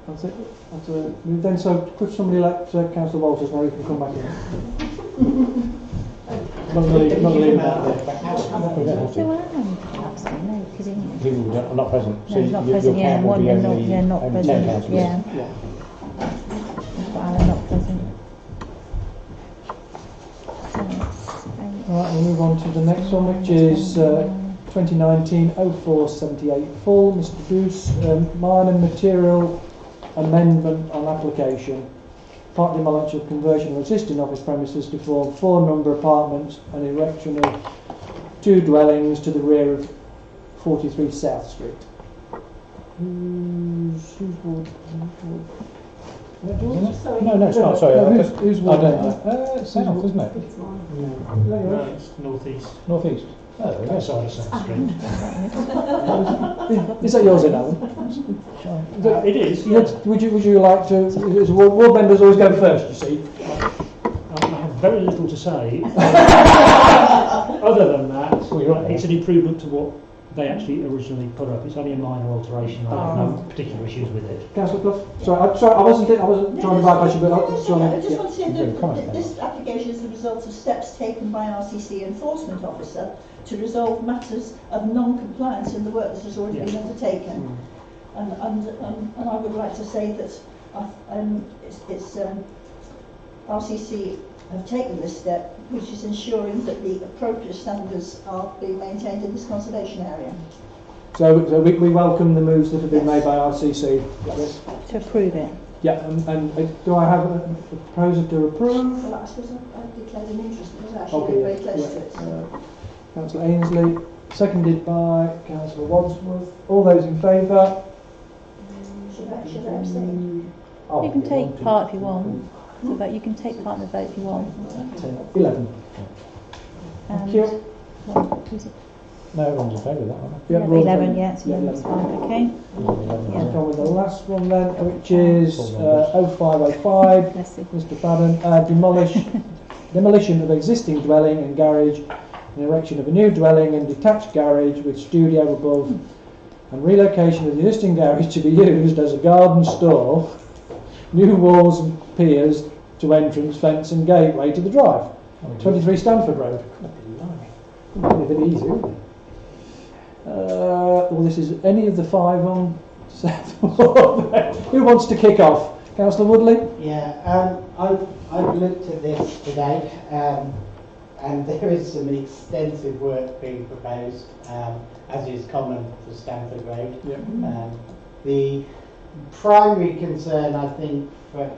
That's it. That's moved then. So could somebody let Councillor Walters know he can come back in? Not going to leave him out there. So abstain, no, because People are not present. no, he's not present, yeah, and one, they're not present, yeah. But Alan not present. move on to the next one, which is 2019-0478 full. Mr. Bruce, minor material amendment on application. Part demolition of conversion of existing office premises to form 4-number apartments and erection of 2 dwellings to the rear of 43 South Street. Who's board? No, it's not, sorry. Who's I board? don't know. It's south, isn't it? No, it's northeast. North east. Oh, there we go. That's on South Street. Is that yours, Alan? It is, yes. Would you like to? Ward members always go first, you see. I have very little to say. Other than that, it's an improvement to what they actually originally put up. It's only a minor alteration. I have no particular issues with it. Councillor Clough? Sorry, I wasn't trying to bypass you, but I I just trying want to say that Yeah. this application is the result of steps taken by RCC enforcement officer to resolve matters of non-compliance in the work that has already been undertaken. And I would like to say that RCC have taken this step, which is ensuring that the appropriate standards are being maintained in this conservation area. So we welcome the moves that have been made by RCC. Yes. To approve it. Yeah, and do I have a proposal to approve? Well, I suppose I declared an interest because I actually Okay, live very close to it. Councillor Ainsley, seconded by Councillor Wadsworth. All those in favour? Should I abstain? You can take part if you want. But you can take part in the vote if you want. 11. And Thank you. who's it? No, everyone's in favour of that, aren't Yeah, 11, yeah, so yeah, that's fine, okay. Let's go with the last one then, which is 0505. Let's see. Mr. Fadden, demolition of existing dwelling and garage, and erection of a new dwelling and detached garage with studio above, and relocation of the existing garage to be used as a garden store, new walls and piers to entrance, fence and gateway to the drive. 23 Stamford Road. Anything easy, isn't it? Well, this is any of the 5 on South. Who wants to kick off? Councillor Woodley? Yeah, I've looked at this today, and there is some extensive work being proposed, as is common for Stamford Road. Yep. The primary concern, I think, for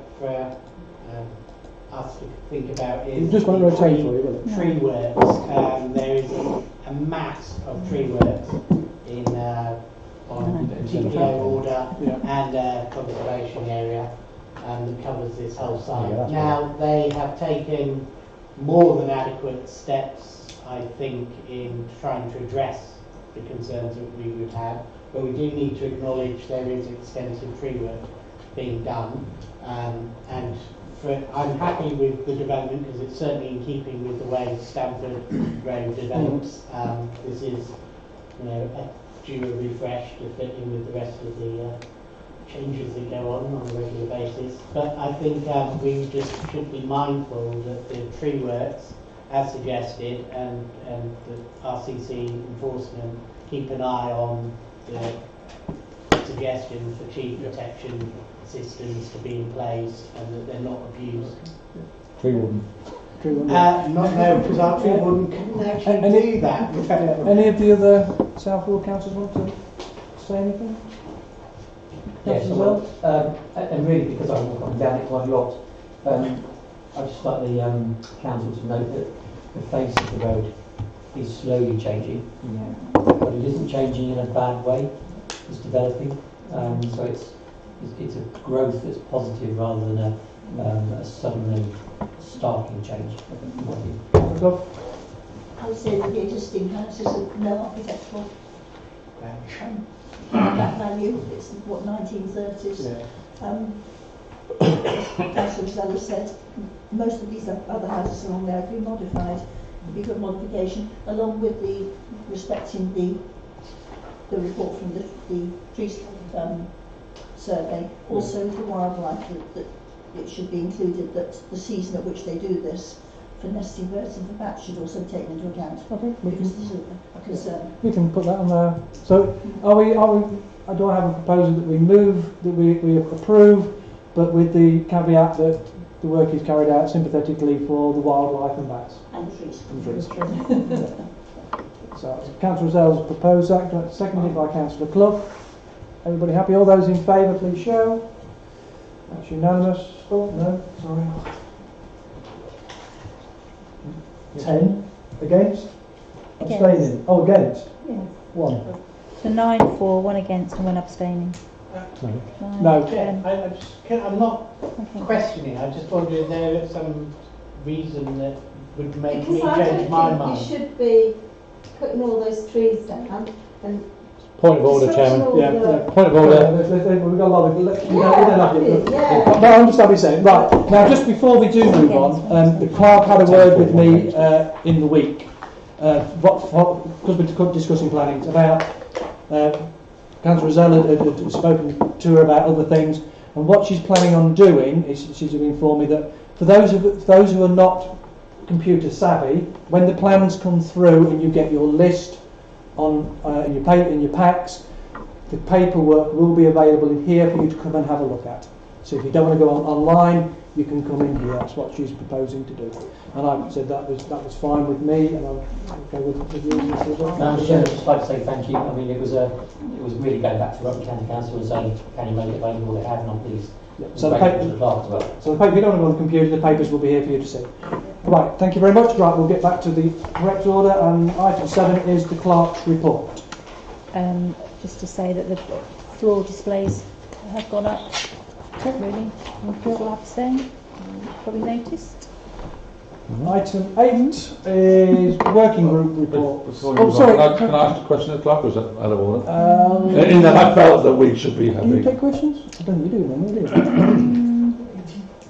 us to think about is Just want to rotate for you, will it? tree works. There is a mass of tree works in on particular order and conservation area that covers this whole site. Yeah, now they have taken more than adequate steps, I think, in trying to address the concerns that we would have, but we do need to acknowledge there is extensive tree work being done, and I'm happy with the development because it's certainly in keeping with the way Stamford Road develops. This is, a due a refresh to fit in with the rest of the changes that go on a regular basis. But I think we just should be mindful that the tree works, as suggested, and the RCC enforcement keep an eye on the suggestion for tree protection systems to be in place and that they're not abused. Tree warden. Not no, because our tree warden couldn't actually do that. Any of the other South Ward councillors want to say anything? Yes, Councillor well, Zell? and really because I walk up and down it quite a lot, I'd just like the council to note that the face of the road is slowly changing, but it isn't changing in a bad way. It's developing, so it's a growth that's positive rather than a suddenly startling change. I would say that the existing house is of no architectural that value. It's what 1930s. As Rosella said, most of these other houses along there have been modified. It'd be good modification, along with the respecting the report from the tree survey. Also, the wildlife that it should be included that the season at which they do this for nesting birds and for bats should also be taken into account. Okay, Because this is a concern. we can put that on there. So, do I have a proposal that we move, that we approve, but with the caveat that the work is carried out sympathetically for the wildlife and bats? And the trees. So Councillor Zell's proposed that, seconded by Councillor Clough. Everybody happy? All those in favour, please show. That's unanimous. Oh, no, sorry. 10 against? Against. Abstaining? Oh, against? Yes. 1. So 9 for, 1 against and 1 abstaining. Nine, No. ten. I'm not Okay. questioning, I just wonder if there is some reason that would make me Because I change don't my think we mind. should be cutting all those trees down and Point of order, Chairman. disrupting all Yeah, the- Point of order. We've got a lot of... You don't have it. Yeah. No, I understand what you're saying. Right, now just before we do move on, the clerk had a word with me in the week, because we're discussing planning, about Councillor Zell had spoken to her about other things, and what she's planning on doing is she's informed me that for those who are not computer savvy, when the plans come through and you get your list on in your packs, the paperwork will be available in here for you to come and have a look at. So if you don't want to go online, you can come in here. That's what she's proposing to do. And I said that was fine with me, and I'm okay with you. Mr. Zell. Madam Chair, I'd just like to say thank you. I mean, it was really going back to Rutland County Council and saying, can you make it available? They have, and I'm pleased. So the Grateful to paper, the clerk as well. so the paper, if you don't want to go on the computer, the papers will be here for you to see. Right, thank you very much. Right, we'll get back to the correct order, and item 7 is the clerk's report. Just to say that the floor displays have gone up. Really, people have to say. Probably noticed. Item 8 is working group report. Before you Oh, move on, sorry. Can I ask a question of the clerk, or is that out of order? In that Um, I felt that we should be do you having... take questions? I don't know, you do then,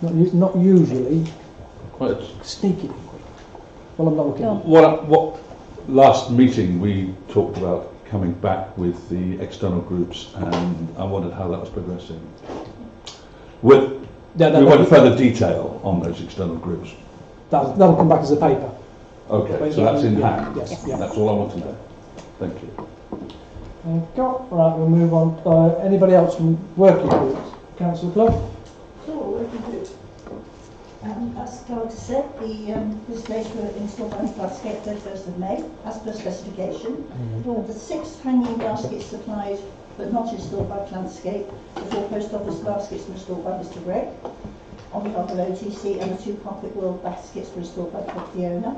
do you? Not usually. Quite Sneaky. Well, I'm not looking. Go on. what last meeting we talked about coming back with the external groups, and I wondered how that was progressing. We want further detail on those external groups. That'll come back as a paper. Okay, so that's in hand. Yes, yeah. That's all I want to know. Thank you. Right, we'll move on. Anybody else from working groups? Councillor Clough? So, working group. As Clark said, the displays were installed on Glasgow 31st of May, as per specification. The 6 hanging baskets supplied but not installed by Landscape. The 4 post office baskets were installed by Mr. Gregg on behalf of OTC, and the 2 Pocket World baskets were installed by the property owner.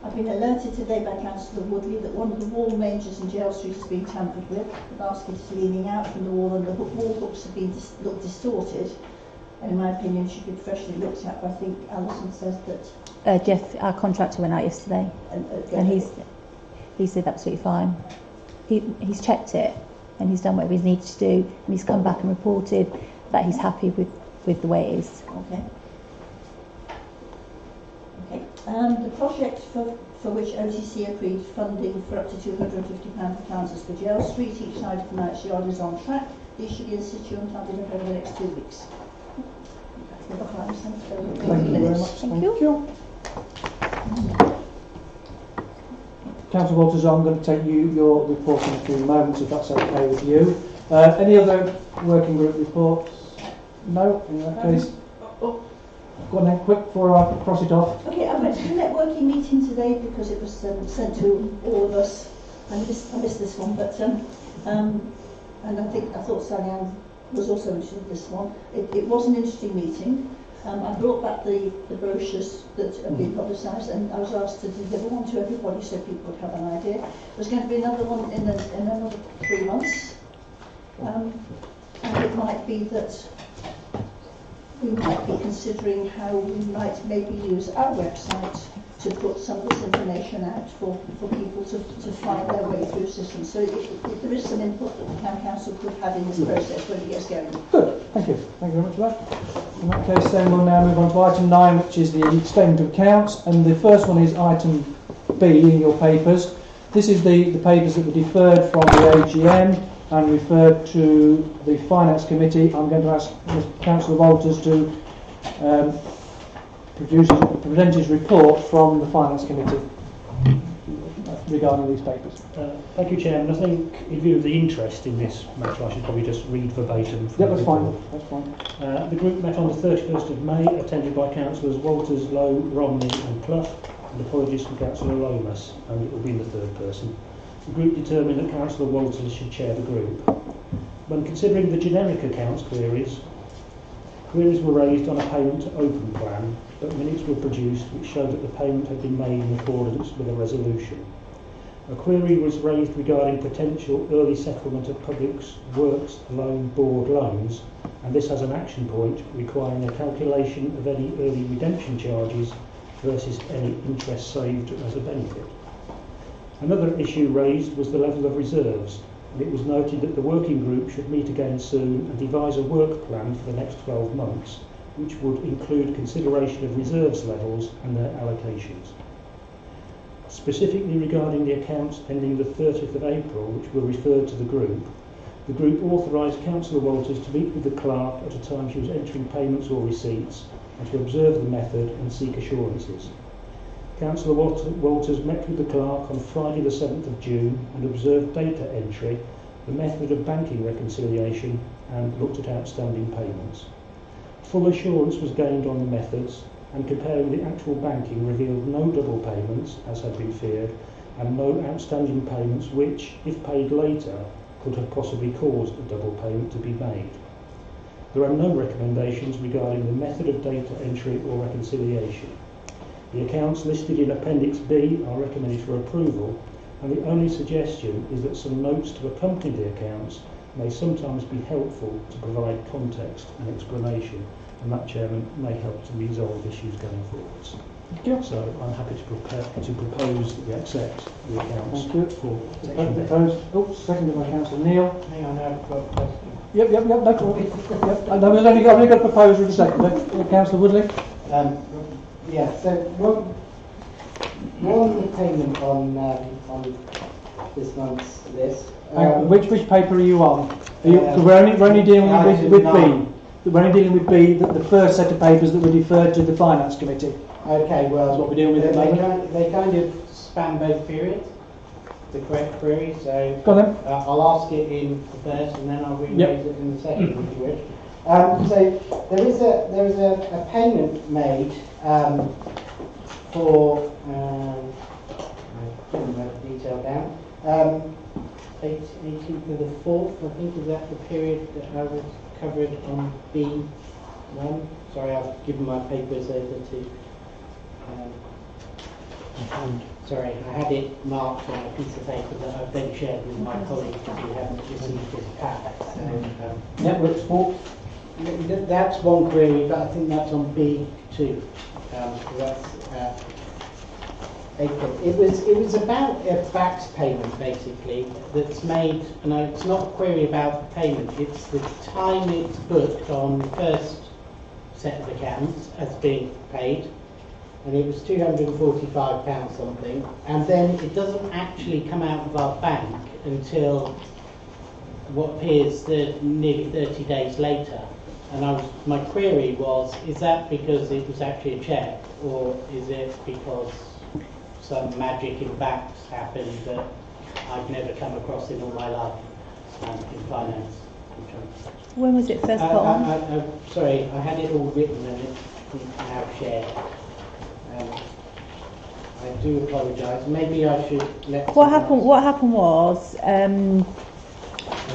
I've been alerted today by Councillor Woodley that one of the wall ranges in Jail Street has been tampered with. The basket is leaning out from the wall and the wall hooks have been look distorted. And in my opinion, should be freshly looked at. But I think Alison says that... Jeff, our contractor, went out yesterday, and he said absolutely fine. He's checked it, and he's done whatever he's needed to do, and he's come back and reported that he's happy with the way it is. Okay. The project for which OTC agreed funding for up to £250 per councils for Jail Street, each side of the Knights Yard, is on track. These should be in situ and handed up over the next 2 weeks. That's the time, Thank you very much. Thank you. Councillor Walters, I'm going to take your report in a few moments, if that's okay with you. Any other working group reports? No? In that case... Go on then, quick, before I cross it off. Okay, I went to the networking meeting today because it was sent to all of us. I missed this one, but and I thought Sally Ann was also interested in this one. It was an interesting meeting. I brought back the brochures that have been publicised, and I was asked to deliver one to everybody so people would have an idea. There's going to be another one in another 3 months, and it might be that we might be considering how we might maybe use our website to put some of this information out for people to find their way through systems. So there is some input that the Town Council could have in this process when it gets going. Good, thank you. Thank you very much for that. In that case then we'll now move on to item 9, which is the statement of accounts, and the first one is item B in your papers. This is the papers that were deferred from the AGM and referred to the Finance Committee. I'm going to ask Councillor Walters to present his report from the Finance Committee regarding these papers. Thank you, Chairman. I think in view of the interest in this matter, I should probably just read verbatim from Yeah, the that's report. fine. That's fine. The group met on the 31st of May, attended by Councillors Walters, Lowe, Romney and Clough. and apologies from Councillor Lomas, and it will be in the third person. The group determined that Councillor Walters should chair the group. When considering the generic accounts queries were raised on a payment to open plan, but minutes were produced which showed that the payment had been made in accordance with a resolution. A query was raised regarding potential early settlement of Public Works Loan Board loans, and this has an action point requiring a calculation of any early redemption charges versus any interest saved as a benefit. Another issue raised was the level of reserves, and it was noted that the working group should meet again soon and devise a work plan for the next 12 months, which would include consideration of reserves levels and their allocations. Specifically regarding the accounts ending the 30th of April, which were referred to the group authorised Councillor Walters to meet with the clerk at a time she was entering payments or receipts and to observe the method and seek assurances. Councillor Walters met with the clerk on Friday the 7th of June and observed data entry, the method of banking reconciliation, and looked at outstanding payments. Full assurance was gained on the methods, and comparing the actual banking revealed no double payments, as had been feared, and no outstanding payments which, if paid later, could have possibly caused a double payment to be made. There are no recommendations regarding the method of data entry or reconciliation. The accounts listed in Appendix B are recommended for approval, and the only suggestion is that some notes to accompany the accounts may sometimes be helpful to provide context and explanation, and that, Chairman, may help to resolve issues going forwards. Thank you. So I'm happy to propose that we accept the accounts Thank you. for section B. Proposed, seconded by Councillor Neil. Hang on, I've got a question. Yep, no problem. Yep. I've only got a proposer and a seconder. Councillor Woodley. Yeah, so one payment on this month's list. Which paper are you on? We're only dealing with B. We're only dealing with B, the first set of papers that were deferred to the Finance Committee. Okay, well, that's what we're dealing with at the moment. They kind of span both periods, the correct query, so Go on then. I'll ask it in the first and then I'll re-raise it in the second, if you wish. So there is a payment made for I didn't write the detail down. 18th of the 4th, I think, is that the period that I was covered on B1. Sorry, I've given my papers over to. Sorry, I had it marked on a piece of paper that I've then shared with my colleagues because we haven't received this pack. So, Network Sport. That's one query, but I think that's on B2. That's April. It was about a back payment basically that's made, and it's not a query about the payment. It's the time it's booked on the first set of accounts as being paid, and it was £245 something, and then it doesn't actually come out of our bank until what appears nearly 30 days later. And my query was, is that because it was actually a cheque, or is it because some magic in backs happened that I've never come across in all my life in finance? When was it first put on? Sorry, I had it all written and it's now shared. I do apologise. Maybe I should let. What happened was,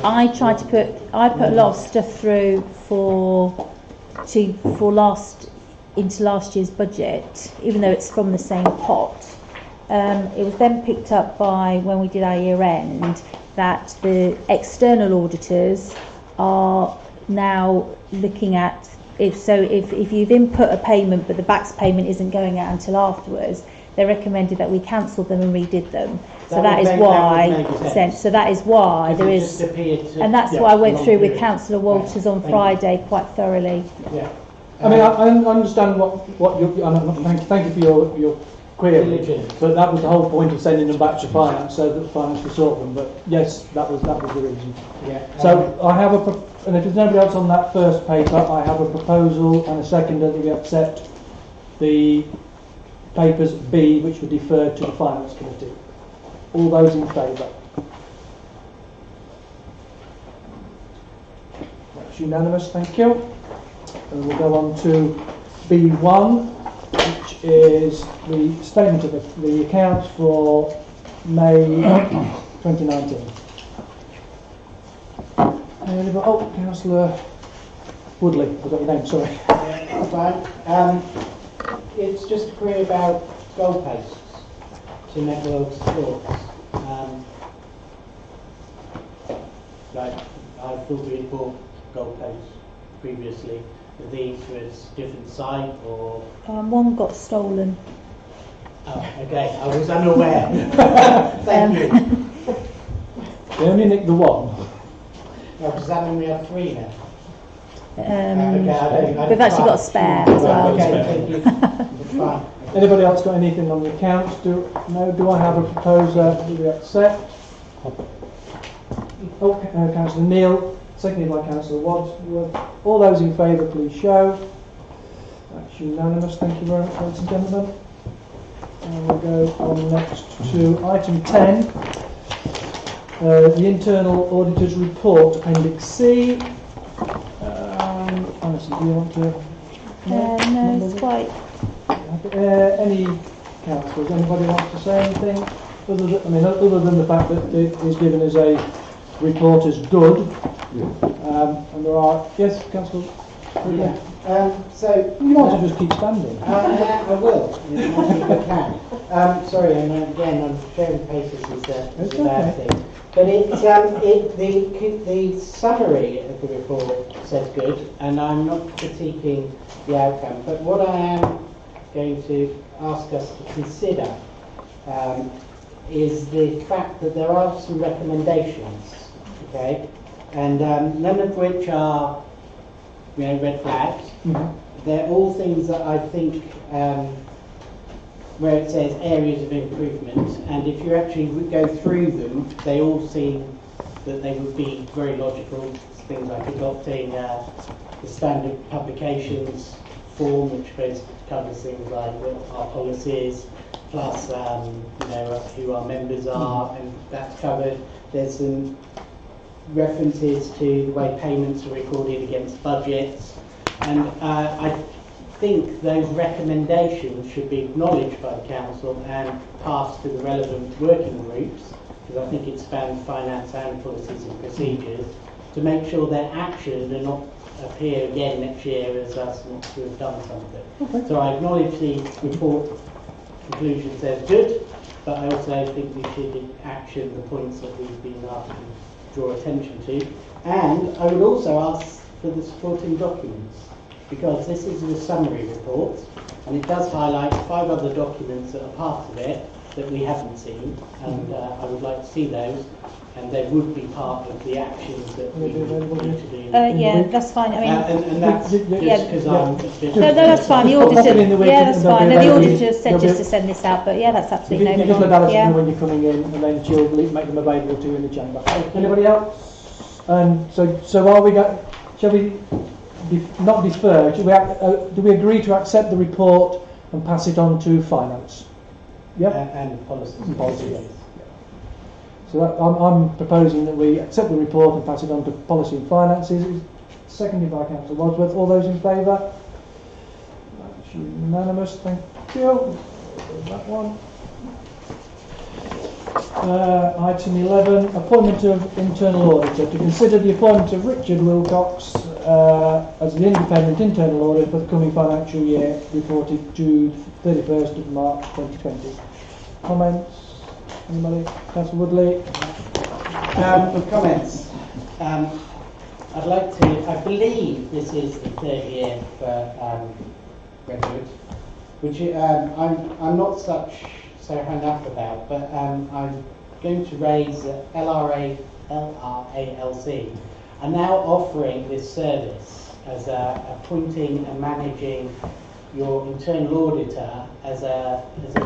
I put a lot of stuff through into last year's budget, even though it's from the same pot. It was then picked up by, when we did our year end, that the external auditors are now looking at if you've input a payment but the backs payment isn't going out until afterwards, they recommended that we cancelled them and redid them. So that is why there is, and that's why I went through with Councillor Walters on Friday quite thoroughly. Yeah. I mean, I understand what you're. Thank you for your query. But that was the whole point of sending them back to finance, so that finance could sort them. But yes, that was the reason. Yeah. So I have and if there's nobody else on that first paper, I have a proposal and a seconder that we accept the papers B, which were deferred to the Finance Committee. All those in favour? That's unanimous, thank you. And we'll go on to B1, which is the statement of the accounts for May 2019. Anybody? Oh, Councillor Woodley, I've got your name, sorry. Yeah, fine. It's just a query about goalposts to make world sports. Like, I thought we had bought goalposts previously. Are these was different site or? One got stolen. Oh, okay, I was unaware. Thank you. They only nicked the one. Oh, does that mean we have 3 now? We've actually got a spare as well. Okay, thank you. That's fine. Anybody else got anything on the accounts? Do I have a proposer? Do we accept? Oh, Councillor Neil, seconded by Councillor Wadsworth. All those in favour, please show. That's unanimous. Thank you very much, ladies and gentlemen. And we'll go on next to item 10, the Internal Auditor's Report, Appendix C. Honestly, do you want to? No, it's quite. Any councillors? Anybody want to say anything? Other than the fact that it is given as a report as good. And there are, yes, Councillor. Yeah. So you might as well just keep standing. I will, if I can. Sorry, and again, I'm showing paces is a bad thing. But the summary of the report says good, and I'm not critiquing the outcome. But what I am going to ask us to consider is the fact that there are some recommendations, okay, and none of which are, red flags. Mm-hmm. They're all things that I think where it says areas of improvement, and if you actually go through them, they all seem that they would be very logical. Things like adopting the standard publications form, which basically covers things like our policies, plus who our members are, and that's covered. There's some references to the way payments are recorded against budgets, and I think those recommendations should be acknowledged by the council and passed to the relevant working groups, because I think it spans finance and policies and procedures, to make sure they're actioned and not appear again next year as us not to have done something. Okay. So I acknowledge the report conclusion says good, but I also think we should action the points that we've been asked to draw attention to. And I would also ask for the supporting documents, because this is a summary report and it does highlight 5 other documents that are part of it that we haven't seen, and I would like to see those, and they would be part of the actions that we need to do. Yeah, that's fine. I mean, and that's just because I'm just... No, that's fine. The auditor, yeah, that's fine. No, the auditor said just to send this out, but yeah, that's absolutely no problem. Just let Alison know when you're coming in, and then she'll make them available to you in the chamber. Anybody else? And so are we going? Shall we not defer? Should we? Do we agree to accept the report and pass it on to finance? Yeah. And policy. Yes. So I'm proposing that we accept the report and pass it on to policy and finances. Seconded by Councillor Wadsworth. All those in favour? That's unanimous. Thank you. That one. Item 11, appointment of internal auditor. To consider the appointment of Richard Wilcox as the independent internal auditor for the coming financial year, reported to 31st of March 2020. Comments? Anybody? Councillor Woodley? Comments. I'd like to, I believe this is the 3rd year for Redwood, which I'm not so hung up about, but I'm going to raise LRALC are now offering this service as appointing and managing your internal auditor as a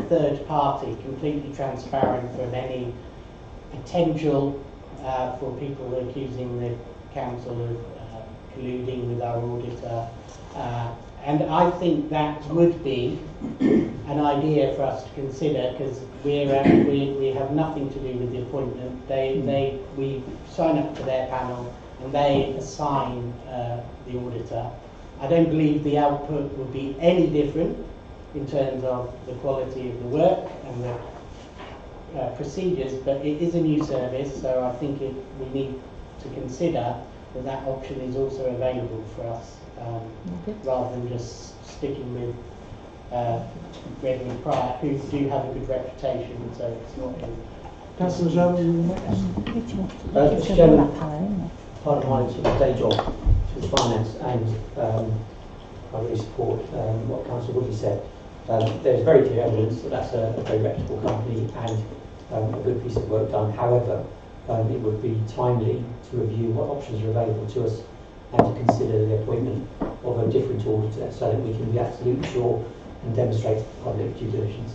third party, completely transparent from any potential for people accusing the council of colluding with our auditor. And I think that would be an idea for us to consider, because we have nothing to do with the appointment. We sign up to their panel and they assign the auditor. I don't believe the output will be any different in terms of the quality of the work and the procedures, but it is a new service, so I think we need to consider that option is also available for us, rather than just sticking with Reading Prior, who do have a good reputation, so it's not in. Councillor Zhou, you were next. Mr. Chairman, part of my sort of day job is finance, and I really support what Councillor Woodley said. There's very clear evidence that that's a very reputable company and a good piece of work done. However, it would be timely to review what options are available to us and to consider the appointment of a different auditor so that we can be absolutely sure and demonstrate public due diligence.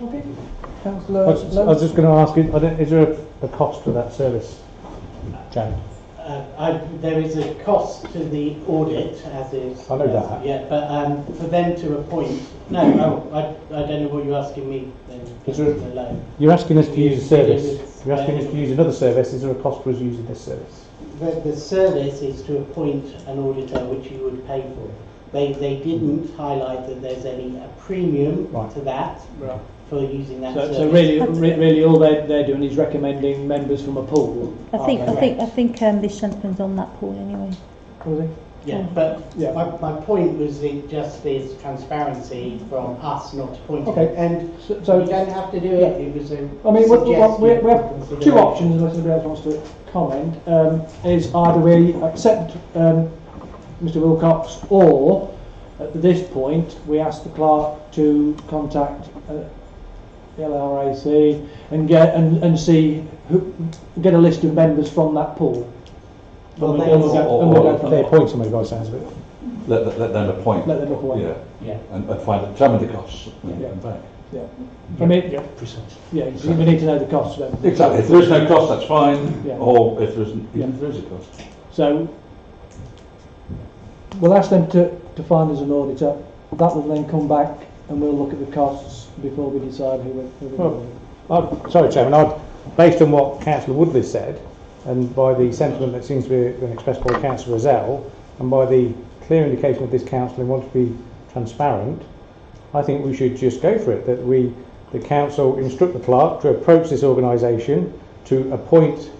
Okay. I Councillor was just going to ask you, is there a cost to that service, Jan? There is a cost to the audit, as is. I know that. Yeah, but for them to appoint, I don't know what you're asking me then. You're asking us to use a service. You're asking us to use another service. Is there a cost for us using this service? The service is to appoint an auditor, which you would pay for. They didn't highlight that there's a premium to that for using that service. So really all they're doing is recommending members from a pool. I think this gentleman's on that pool anyway. Was he? Yeah, but my point was it just is transparency from us not appointing. Okay. And so you don't have to do it. It was a I mean, suggestion. we have two options, unless anybody else wants to comment. Is either we accept Mr. Wilcox, or at this point we ask the clerk to contact the LRAC and get a list of members from that pool. Well, They appoint somebody by the sounds of it. Let them appoint. Let them appoint. Yeah. And determine the costs and come back. Yeah. I mean, Precisely. yeah, we need to know the costs then. Exactly. If there is no cost, that's fine. Yeah. Or if there isn't, if there is a cost. So we'll ask them to find us an auditor. That will then come back and we'll look at the costs before we decide who we're Sorry, Chairman. Based on what Councillor Woodley said, and by the sentiment that seems to be been expressed by Councillor Rozelle, and by the clear indication of this council and want to be transparent, I think we should just go for it. That the council instruct the clerk to approach this organisation to appoint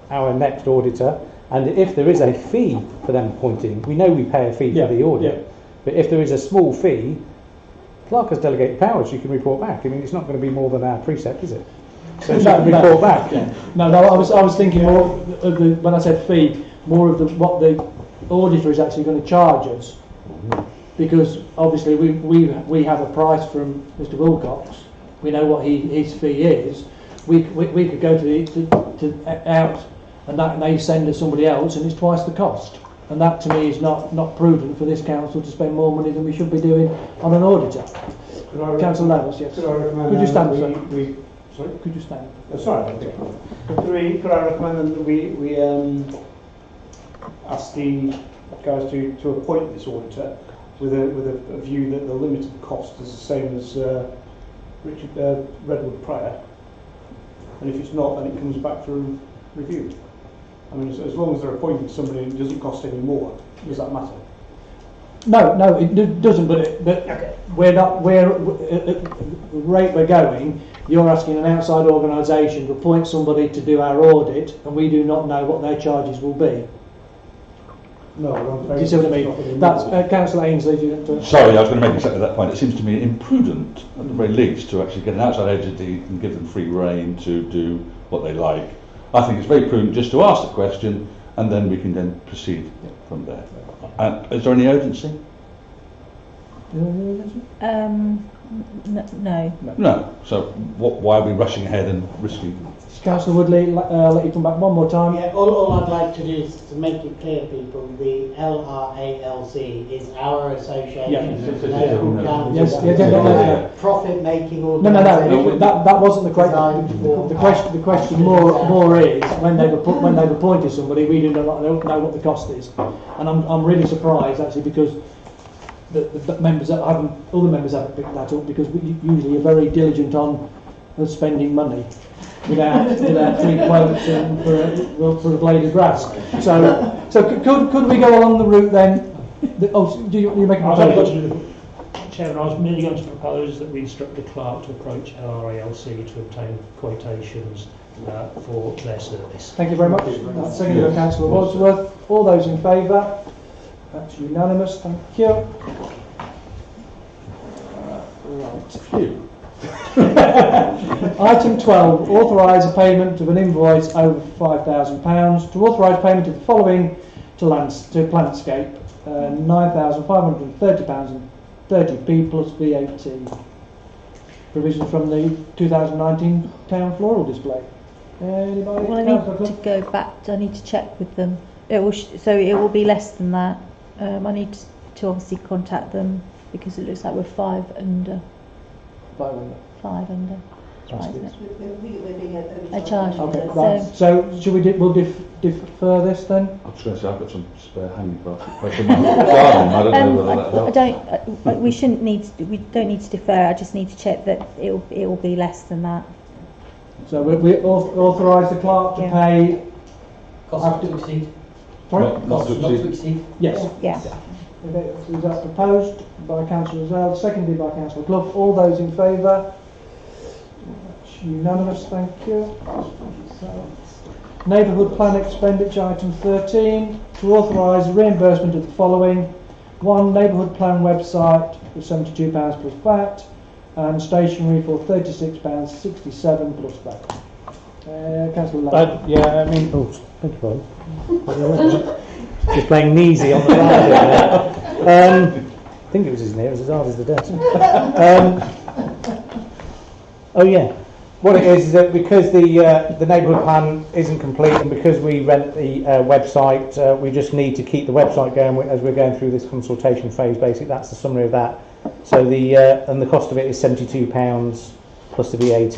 our next auditor, and if there is a fee for them appointing, we know we pay a fee for the audit, but if there is a small fee, clerk has delegated powers. She can report back. I mean, it's not going to be more than our precept, is it? So she can report back. No, I was thinking more of when I said fee, more of what the auditor is actually going to charge us, because obviously we have a price from Mr. Wilcox. We know what his fee is. We could go to out and they send us somebody else and it's twice the cost. And that to me is not prudent for this council to spend more money than we should be doing on an auditor. Councillor Levels, yes. Could I recommend Could you stand, sorry? Could you stand? Sorry. Could I recommend that we ask the guys to appoint this auditor with a view that the limited cost is the same as Redwood Prior, and if it's not, then it comes back for review. I mean, as long as they're appointing somebody and it doesn't cost any more, does that matter? No, it doesn't. But we're not. The rate we're going, you're asking an outside organisation to appoint somebody to do our audit, and we do not know what their charges will be. No, do you see what I mean? That's Councillor Ainsley. Sorry, I was going to make exactly that point. It seems to me imprudent, at the very least, to actually get an outside agency and give them free rein to do what they like. I think it's very prudent just to ask the question, and then we can then proceed from there. Is there any urgency? No. No. So why are we rushing ahead and risking? Councillor Woodley, let you come back one more time. Yeah, all I'd like to do is to make it clear, people, the LRALC is our association. Profit-making organisation. No. That wasn't the question. The question more is when they've appointed somebody, we do not know what the cost is, and I'm really surprised actually because the members that haven't picked that up, because we usually are very diligent on spending money without three quotes for a blade of grass. So could we go along the route then? Do you make a proposal? Chairman, I was merely going to propose that we instruct the clerk to approach LRALC to obtain quotations for their service. Thank you very much. That's seconded by Councillor Wadsworth. All those in favour? That's unanimous. Thank you. Right. Item 12, authorise a payment of an invoice over £5,000 to authorise payment of the following to Plantscape, £9,530.30p plus VAT. Provision from the 2019 town floral display. Anybody? Well, I need to go back. I need to check with them. It will so it will be less than that. I need to obviously contact them because it looks like we're 5 under. 5 under. 5 under. That's right, isn't it? We're being A charge. Okay, right. So should we we'll defer this then? I'm just going to say I've got some spare hanging baskets in my garden. I don't know whether that helps. We shouldn't need. We don't need to defer. I just need to check that it will be less than that. So we authorise the clerk to pay. Cost not to exceed. Sorry? Cost not to exceed. Yes. Yeah. Okay, is that proposed by Councillor Zell, seconded by Councillor Clough? All those in favour? That's unanimous, thank you. Neighbourhood plan expenditure, item 13, to authorise reimbursement of the following: 1. Neighbourhood plan website for £72 plus VAT, and stationery for £36.67 plus VAT. Councillor Lane. Yeah, I mean, oh, thank you, Paul. Just playing Neasy on the radio there. I think it was as near as hard as the desk. Oh yeah, what it is that because the neighbourhood plan isn't complete and because we rent the website, we just need to keep the website going as we're going through this consultation phase. Basically, that's the summary of that. So and the cost of it is £72 plus the VAT.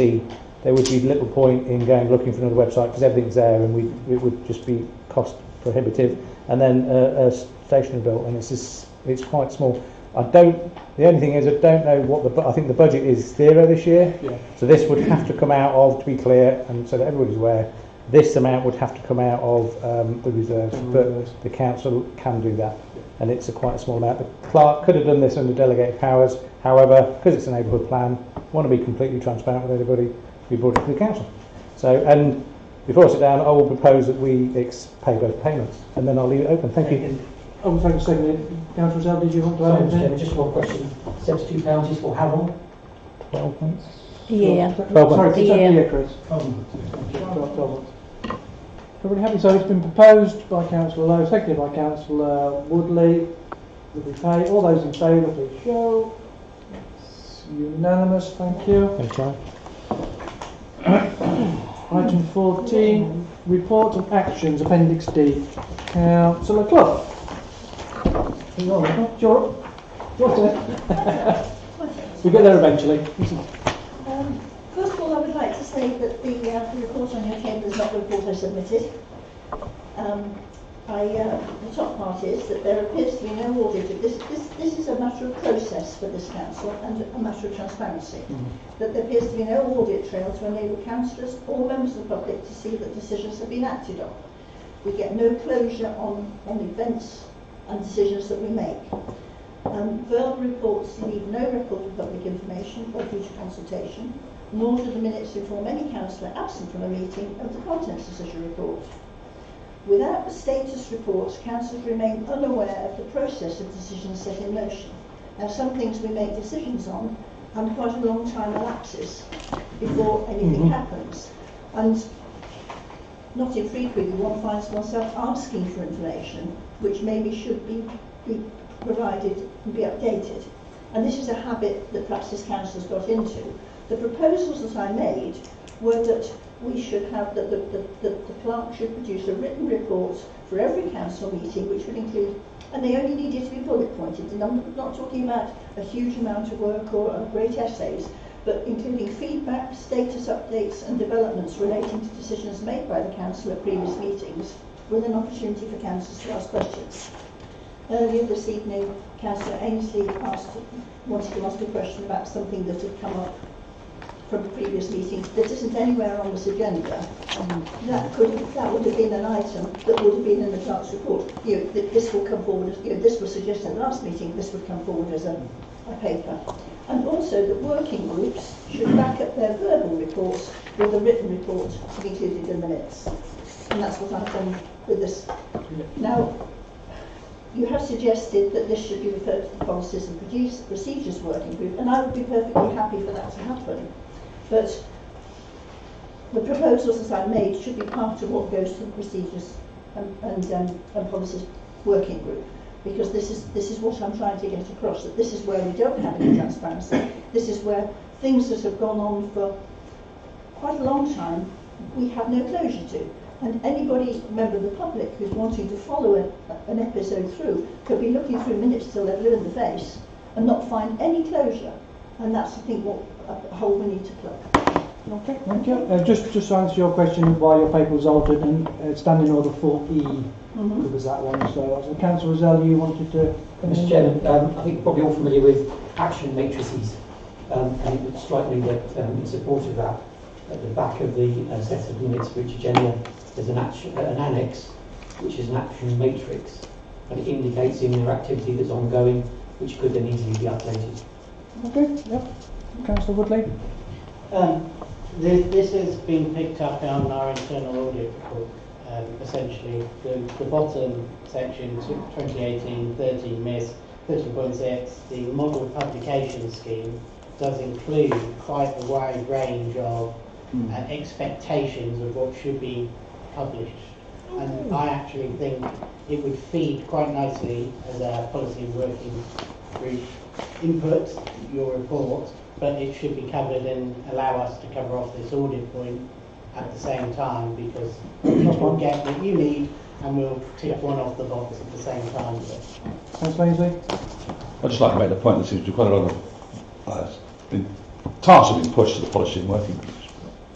There would be little point in going looking for another website because everything's there, and it would just be cost prohibitive. And then a stationery bill, and it's quite small. The only thing is I don't know what I think the budget is 0 this year. Yeah. So this would have to come out of, to be clear, and so that everybody's aware, this amount would have to come out of the reserves, but the council can do that, and it's quite a small amount. The clerk could have done this under delegated powers. However, because it's a neighbourhood plan, want to be completely transparent with everybody, we brought it to the council. So, and before I sit down, I will propose that we pay both payments, and then I'll leave it open. Thank you. Oh, thank you, seconded. Councillor Zell, did you want to add Sorry, anything? just one question. £72 is for how long? 12 months. A year. 12 months. Sorry, A it's a year. year, Chris. 12 months. Everybody happy? So it's been proposed by Councillor Lowe, seconded by Councillor Woodley. That we pay. All those in favour, please show. It's unanimous. Thank you. Thanks, Charlie. Item 14, report and actions, Appendix D. Councillor Clough. Sure. What's it? We get there eventually. First of all, I would like to say that the report on your table is not the report I submitted. The top part is that there appears to be no audit. This is a matter of process for this council and a matter of transparency. That there appears to be no audit trail to enable councillors or members of the public to see that decisions have been acted on. We get no closure on events and decisions that we make. Verbal reports leave no record of public information or future consultation, nor do the minutes inform any councillor absent from a meeting of the contents of such a report. Without the status reports, councillors remain unaware of the process of decisions set in motion. Now, some things we make decisions on, and quite a long time elapses before anything happens. And not infrequently, one finds oneself asking for information which maybe should be provided and be updated. And this is a habit that perhaps this council has got into. The proposals that I made were that we should have, that the clerk should produce a written report for every council meeting, which would include, and they only needed to be bullet pointed, and I'm not talking about a huge amount of work or great essays, but including feedback, status updates and developments relating to decisions made by the council at previous meetings, with an opportunity for councillors to ask questions. Earlier this evening, Councillor Ainsley wanted to ask a question about something that had come up from a previous meeting that isn't anywhere on this agenda, that would have been an item that would have been in the clerk's report. This will come forward, this was suggested at the last meeting, this would come forward as a paper. And also that working groups should back up their verbal reports with a written report to be included in the minutes. And that's what I've done with this. Now, you have suggested that this should be referred to the Policies and Procedures Working Group, and I would be perfectly happy for that to happen. But the proposals that I made should be part of what goes to the Procedures and Policies Working Group, because this is what I'm trying to get across, that this is where we don't have any transparency. This is where things that have gone on for quite a long time, we have no closure to. And anybody, member of the public, who's wanting to follow an episode through, could be looking through minutes till they're blue in the face and not find any closure. And that's, I think, what a hole we need to plug. Okay, thank you. Just to answer your question why your paper was altered, and Standing Order 4E covers that one. So, Councillor Rosell, you wanted to... Mr Chairman, I think you're probably all familiar with action matrices, and it would strike me that in support of that, at the back of the set of minutes for each agenda, there's an annex, which is an action matrix, and it indicates in their activity that's ongoing, which could then easily be updated. Okay, yep. Councillor Woodley? This has been picked up on our internal audit report. Essentially, the bottom section, 2018 13 MIS 13.6, the model publication scheme does include quite a wide range of expectations of what should be published. And I actually think it would feed quite nicely as a policy and working group input, your report, but it should be covered and allow us to cover off this audit point at the same time, because we'll get what you need and we'll tick one off the box at the same time. Councillor Ainsley? I'd just like to make the point that seems to be quite a lot of tasks have been pushed to the policy and working groups,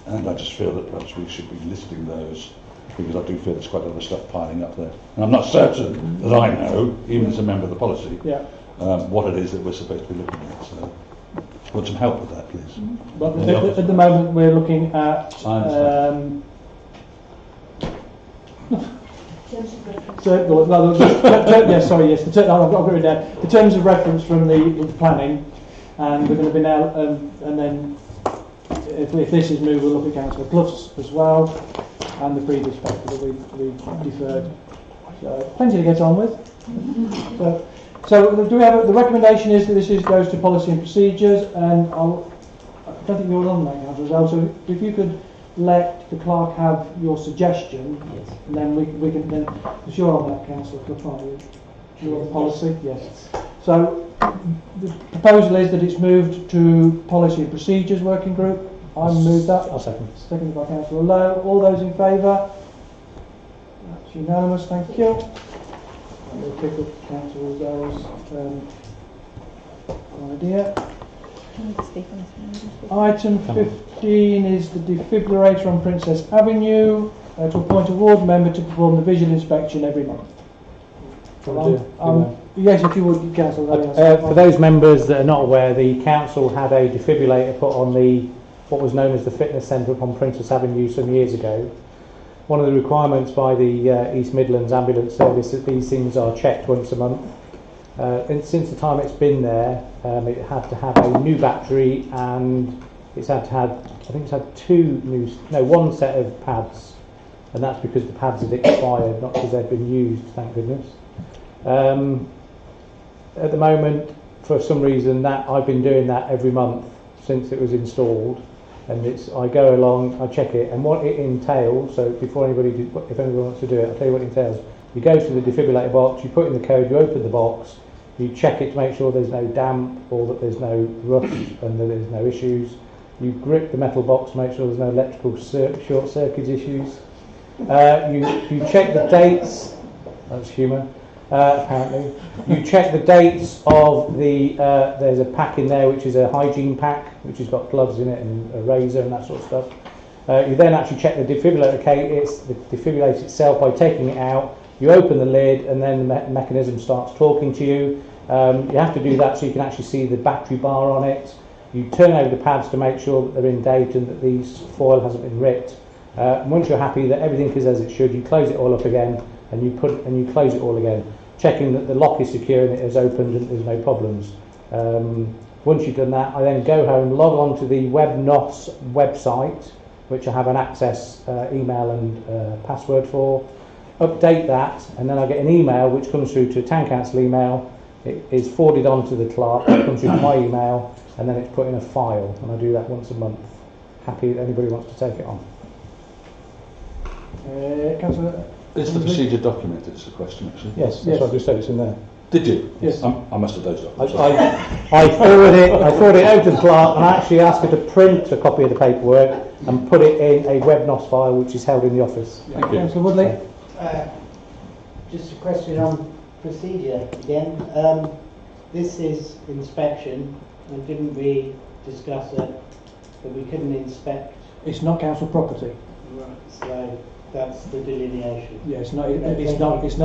and I just feel that perhaps we should be listing those, because I do feel there's quite a lot of stuff piling up there, and I'm not certain that I know, even as a member of the policy, what it is that we're supposed to be looking at. So, want some help with that, please? But at the moment, we're looking at I've got it down. The terms of reference from the planning, and we're going to be now, and then if this is moved, we'll look at Councillor Clough's as well, and the previous paper that we deferred. So plenty to get on with. So do we have the recommendation is that this goes to policy and procedures, and I don't think you're on that, Councillor Rosell. So if you could let the clerk have your suggestion, and then we can then, because you're on that, Councillor Clough, aren't you? You're on policy, yes. So the proposal is that it's moved to policy and procedures working group. I move that. I'll second. Seconded by Councillor Lowe. All those in favour? That's unanimous. Thank you. And we'll pick up Councillor Rosell's idea. Can you speak on this? Item 15 is the defibrillator on Princess Avenue, to appoint a ward member to perform the visual inspection every month. Yes, if you would, Councillor. For those members that are not aware, the council had a defibrillator put on what was known as the fitness centre upon Princess Avenue some years ago. One of the requirements by the East Midlands Ambulance Service is that these things are checked once a month. And since the time it's been there, it had to have a new battery, and it's had to have, I think it's had one set of pads, and that's because the pads had expired, not because they've been used, thank goodness. At the moment, for some reason, that I've been doing that every month since it was installed, and I go along, I check it, and what it entails. So if anybody wants to do it, I'll tell you what it entails. You go to the defibrillator box, you put in the code, you open the box, you check it to make sure there's no damp or that there's no rust and that there's no issues. You grip the metal box to make sure there's no electrical short circuit issues. You check the dates. That's humour. Apparently, you check the dates of there's a pack in there which is a hygiene pack, which has got gloves in it and a razor and that sort of stuff. You then actually check the defibrillator the defibrillator itself by taking it out. You open the lid, and then the mechanism starts talking to you. You have to do that so you can actually see the battery bar on it. You turn over the pads to make sure that they're in date and that the foil hasn't been ripped. And once you're happy that everything is as it should, you close it all up again and you close it all again, checking that the lock is secure and it is opened and there's no problems. Once you've done that, I then go home, log on to the WebNOS website, which I have an access email and password for, update that, and then I get an email which comes through to Town Council email. It is forwarded on to the clerk, it comes through to my email, and then it's put in a file, and I do that once a month. Happy that anybody wants to take it on. Councillor? Is the procedure documented? It's a question, actually. Yes, that's what I just said, it's in there. Did you? Yes. I must have dozed off. I forward it over to the clerk and I actually ask her to print a copy of the paperwork and put it in a WebNOS file which is held in the office. Thank you. Councillor Woodley? Just a question on procedure again. This is inspection, and didn't we discuss it that we couldn't inspect? It's not council property. Right. So that's the delineation. Yeah, it's not. We That's don't own it.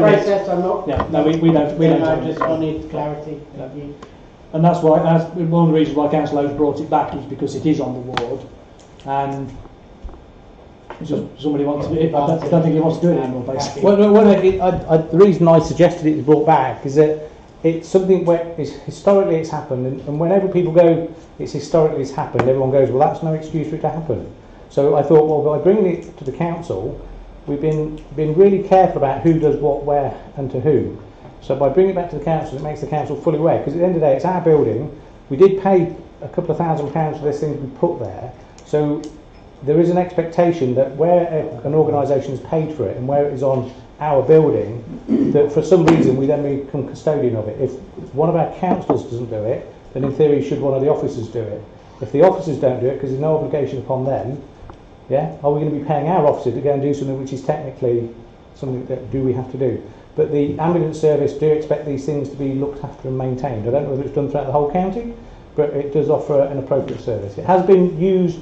process. I'm not. Yeah, no, we don't. We don't. I own just it. wanted clarity. Thank you. And that's why. One of the reasons why Council O's brought it back is because it is on the ward, and somebody wants to do it. I don't think he wants to do it anymore, basically. Well, the reason I suggested it was brought back is that it's something where historically it's happened, and whenever people go, it's historically it's happened, everyone goes, well, that's no excuse for it to happen. So I thought, well, by bringing it to the council, we've been really careful about who does what, where, and to whom. So by bringing it back to the council, it makes the council fully aware, because at the end of the day, it's our building. We did pay a couple of £1,000 for this thing to be put there. So there is an expectation that where an organisation has paid for it and where it is on our building, that for some reason we then become custodian of it. If one of our councillors doesn't do it, then in theory should one of the officers do it. If the officers don't do it, because there's no obligation upon them, are we going to be paying our officer to go and do something which is technically something that do we have to do? But the ambulance service do expect these things to be looked after and maintained. I don't know whether it's done throughout the whole county, but it does offer an appropriate service. It has been used,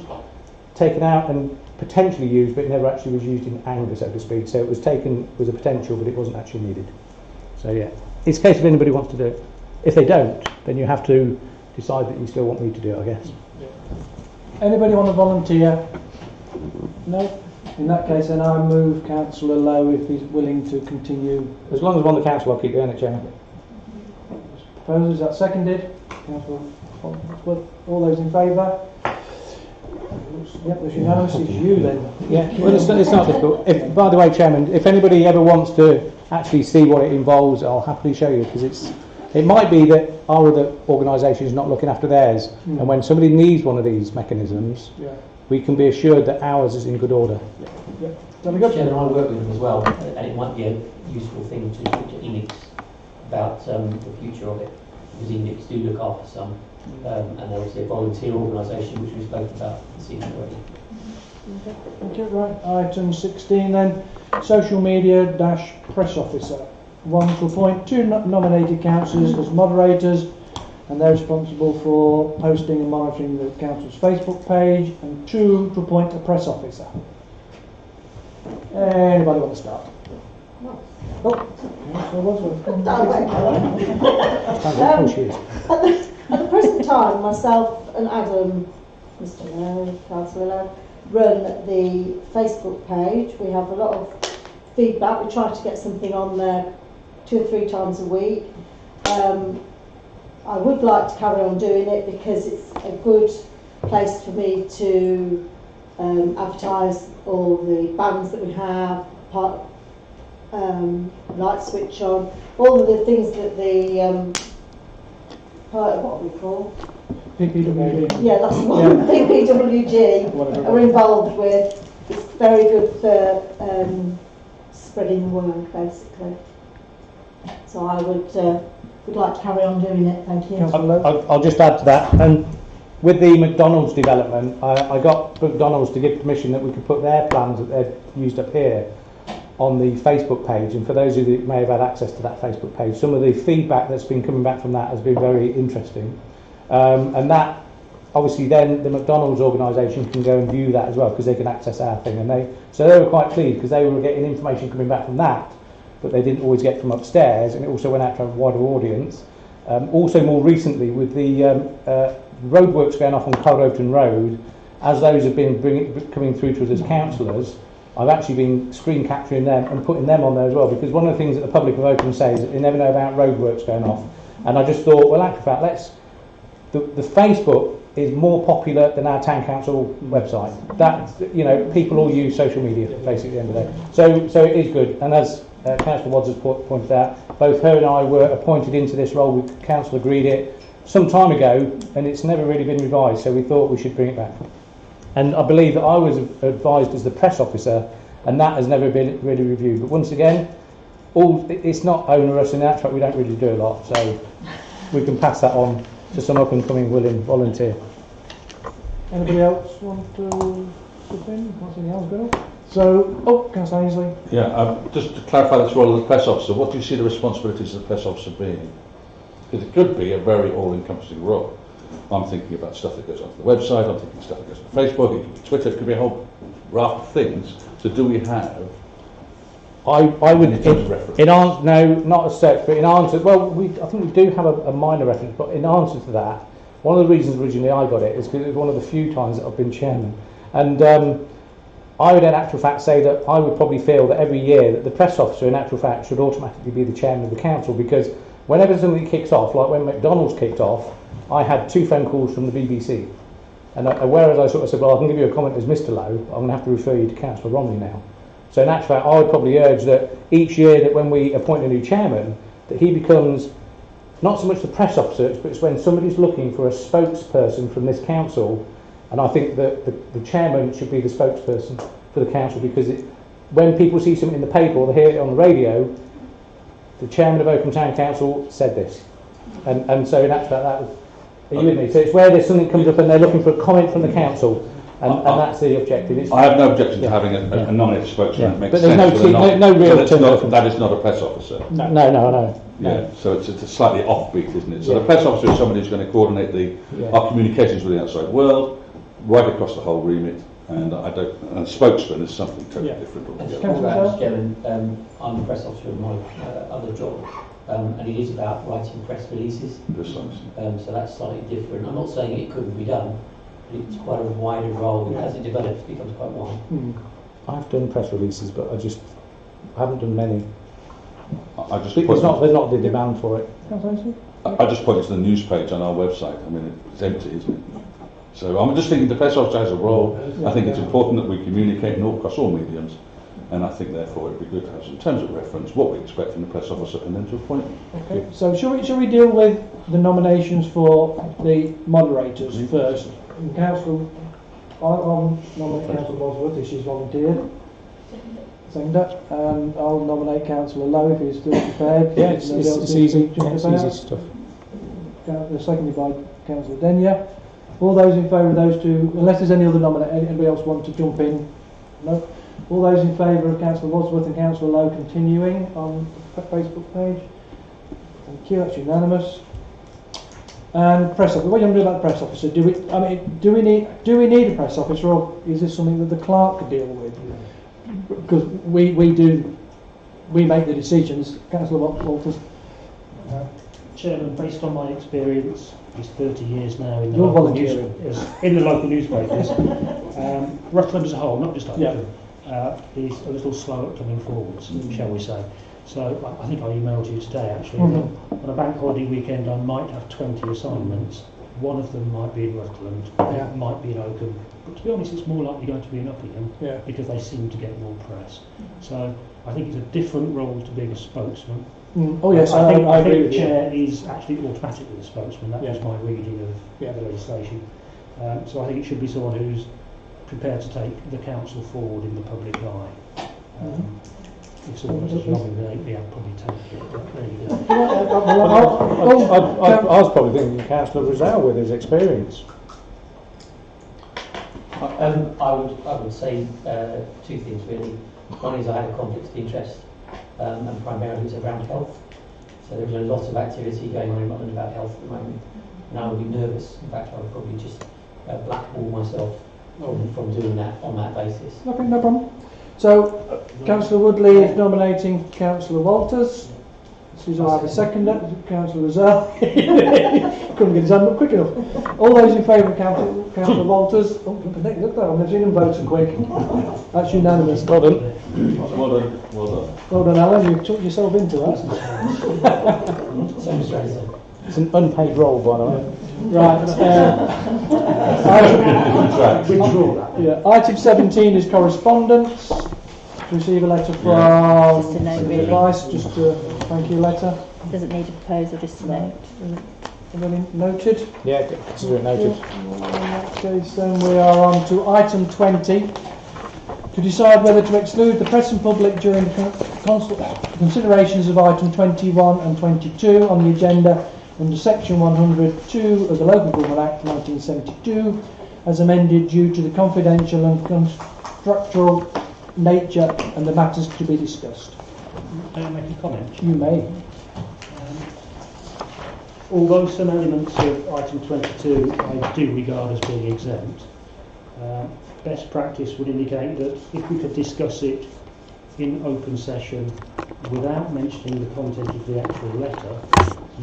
taken out and potentially used, but it never actually was used in anger, so to speak. So it was taken with a potential, but it wasn't actually needed. So yeah, it's a case if anybody wants to do it. If they don't, then you have to decide that you still want me to do it, I guess. Anybody want to volunteer? No? In that case, then I move Councillor Lowe if he's willing to continue. As long as I'm on the council, I'll keep doing it, Chairman. Proposal, is that seconded? Councillor Wadsworth, all those in favour? Yep, there's unanimous. It's you then. Yeah, well, it's not difficult. By the way, Chairman, if anybody ever wants to actually see what it involves, I'll happily show you, because it might be that our other organisation is not looking after theirs, and when somebody needs one of these mechanisms, we can be assured that ours is in good order. Chairman, I work with them as well, and it might be a useful thing to speak to Enix about the future of it, because Enix do look after some, and they're obviously a volunteer organisation which we spoke about this evening already. Okay, right. Item 16 then, social media -- press officer. One, to appoint two nominated councillors as moderators, and they're responsible for posting and monitoring the council's Facebook page, and two, to appoint a press officer. Anybody want to start? At the present time, myself and Adam, Mr. Lowe, Councillor Lowe, run the Facebook page. We have a lot of feedback. We try to get something on there 2 or 3 times a week. I would like to carry on doing it because it's a good place for me to advertise all the bands that we have, light switch on, all of the things that the what are we called? PPWG. Yeah, that's the one. PPWG are involved with. It's very good for spreading the word, basically. So I would like to carry on doing it. Thank you. I'll just add to that. And with the McDonald's development, I got McDonald's to give permission that we could put their plans that they've used up here on the Facebook page. And for those of you that may have had access to that Facebook page, some of the feedback that's been coming back from that has been very interesting. And that, obviously, then the McDonald's organisation can go and view that as well, because they can access our thing. And they were quite pleased because they were getting information coming back from that they didn't always get from upstairs, and it also went out to a wider audience. Also more recently with the roadworks going off on Colroton Road, as those have been coming through to us as councillors, I've actually been screen capturing them and putting them on there as well, because one of the things that the public have openly said is that they never know about roadworks going off. And I just thought, well, in actual fact, the Facebook is more popular than our town council website. That, you know, people all use social media basically at the end of the day. So it is good. And as Councillor Wadds has pointed out, both her and I were appointed into this role. The council agreed it some time ago, and it's never really been revised. So we thought we should bring it back. And I believe that I was advised as the press officer, and that has never been really reviewed. But once again, it's not onerous, in that fact we don't really do a lot, so we can pass that on to some up and coming willing volunteer. Anybody else want to step in? What's anything else going on? So, Councillor Ainsley. Yeah, just to clarify this role of the press officer, what do you see the responsibilities of the press officer being? Because it could be a very all-encompassing role. I'm thinking about stuff that goes onto the website, I'm thinking stuff that goes on Facebook, it could be Twitter, it could be a whole raft of things. So do we have I would, in answer, no, not as such, but in answer, well, I think we do have a minor reference, but in answer to that, one of the reasons originally I got it is because it was one of the few times that I've been chairman. And I would in actual fact say that I would probably feel that every year that the press officer in actual fact should automatically be the chairman of the council, because whenever something kicks off, like when McDonald's kicked off, I had 2 phone calls from the BBC. And whereas I sort of said, well, I can give you a comment as Mr. Lowe, I'm going to have to refer you to Councillor Romney now. So in actual fact, I would probably urge that each year that when we appoint a new chairman, that he becomes not so much the press officer, but it's when somebody's looking for a spokesperson from this council. And I think that the chairman should be the spokesperson for the council, because when people see something in the paper or they hear it on the radio, the chairman of Oakham Town Council said this. And so in actual fact, that was, are you with me? So it's where there's something comes up and they're looking for a comment from the council. And that's the objective. I have no objection to having a nominated spokesman. That makes but sense. there's no real that is not a press officer. No. Yeah, so it's a slightly offbeat, isn't it? So the press officer is somebody who's going to coordinate our communications with the outside world, right across the whole remit. And a spokesman is something totally different altogether. Mr. Chairman, I'm the press officer of my other job, and it is about writing press releases. So that's slightly different. I'm not saying it couldn't be done. It's quite a wider role. As it develops, it becomes quite wide. I've done press releases, but I haven't done many. There's not the demand for it. I just pointed to the news page on our website. I mean, it's empty, isn't it? So I'm just thinking the press officer has a role. I think it's important that we communicate across all mediums, and I think therefore it'd be good to have some terms of reference, what we expect from the press officer, and then to appoint them. Okay. So shall we deal with the nominations for the moderators first? Council, I'll nominate Councillor Bosworth if she's volunteered. Seconder, and I'll nominate Councillor Lowe if he's still prepared. Yeah, it's easy. It's easy stuff. Seconded by Councillor Denyer. All those in favour of those two, unless there's any other nomination, anybody else want to jump in? No. All those in favour of Councillor Wadsworth and Councillor Lowe continuing on the Facebook page? Thank you. That's unanimous. And press officer. What are you going to do about the press officer? Do we need a press officer, or is this something that the clerk could deal with? Because we make the decisions. Councillor Walters. Chairman, based on my experience, it's 30 years now in the You're local volunteering. in the local newspapers. Rutland as a whole, not just Oakham, is a little slow at coming forwards, shall we say. So I think I emailed you today actually. On a bank holiday weekend I might have 20 assignments. One of them might be in Rutland, it might be in Oakham. But to be honest, it's more likely going to be in Uppingham because they seem to get more press. So I think it's a different role to being a spokesman. Oh yes, I think the chair is actually automatically the spokesman. That was my reading of the legislation. So I think it should be someone who's prepared to take the council forward in the public eye. If someone was wrong lately, I'd probably take it. But there you go. I was probably thinking Councillor Rizal with his experience. I would say 2 things really. One is I had a conflict of interest, and primarily it was around health. So there was a lot of activity going on in Rutland about health at the moment, and I would be nervous. In fact, I would probably just blackball myself from doing that on that basis. Okay, no problem. So, Councillor Woodley is nominating Councillor Walters. Do I have a seconder? Councillor Razell. Couldn't get his hand up quick enough. All those in favour of Councillor Walters? Oh, look at that, I've never seen him vote so quick. That's unanimous. Well done. Well done, well done. Well done, Alan, you took yourself into that. It's an unpaid role, by the way. Right. Item 17 is correspondence. To receive a letter from Just a note, the really. advice, just a thank you letter. Doesn't need a proposal, just a note. Everybody noted? Yeah, consider it noted. In that case, then we are on to item 20. To decide whether to exclude the press and public during the considerations of item 21 and 22 on the agenda under section 102 of the Local Government Act 1972 as amended due to the confidential and constructual nature and the matters to be discussed. May I make a comment? You may. Although some elements of item 22 I do regard as being exempt, best practice would indicate that if we could discuss it in open session without mentioning the content of the actual letter,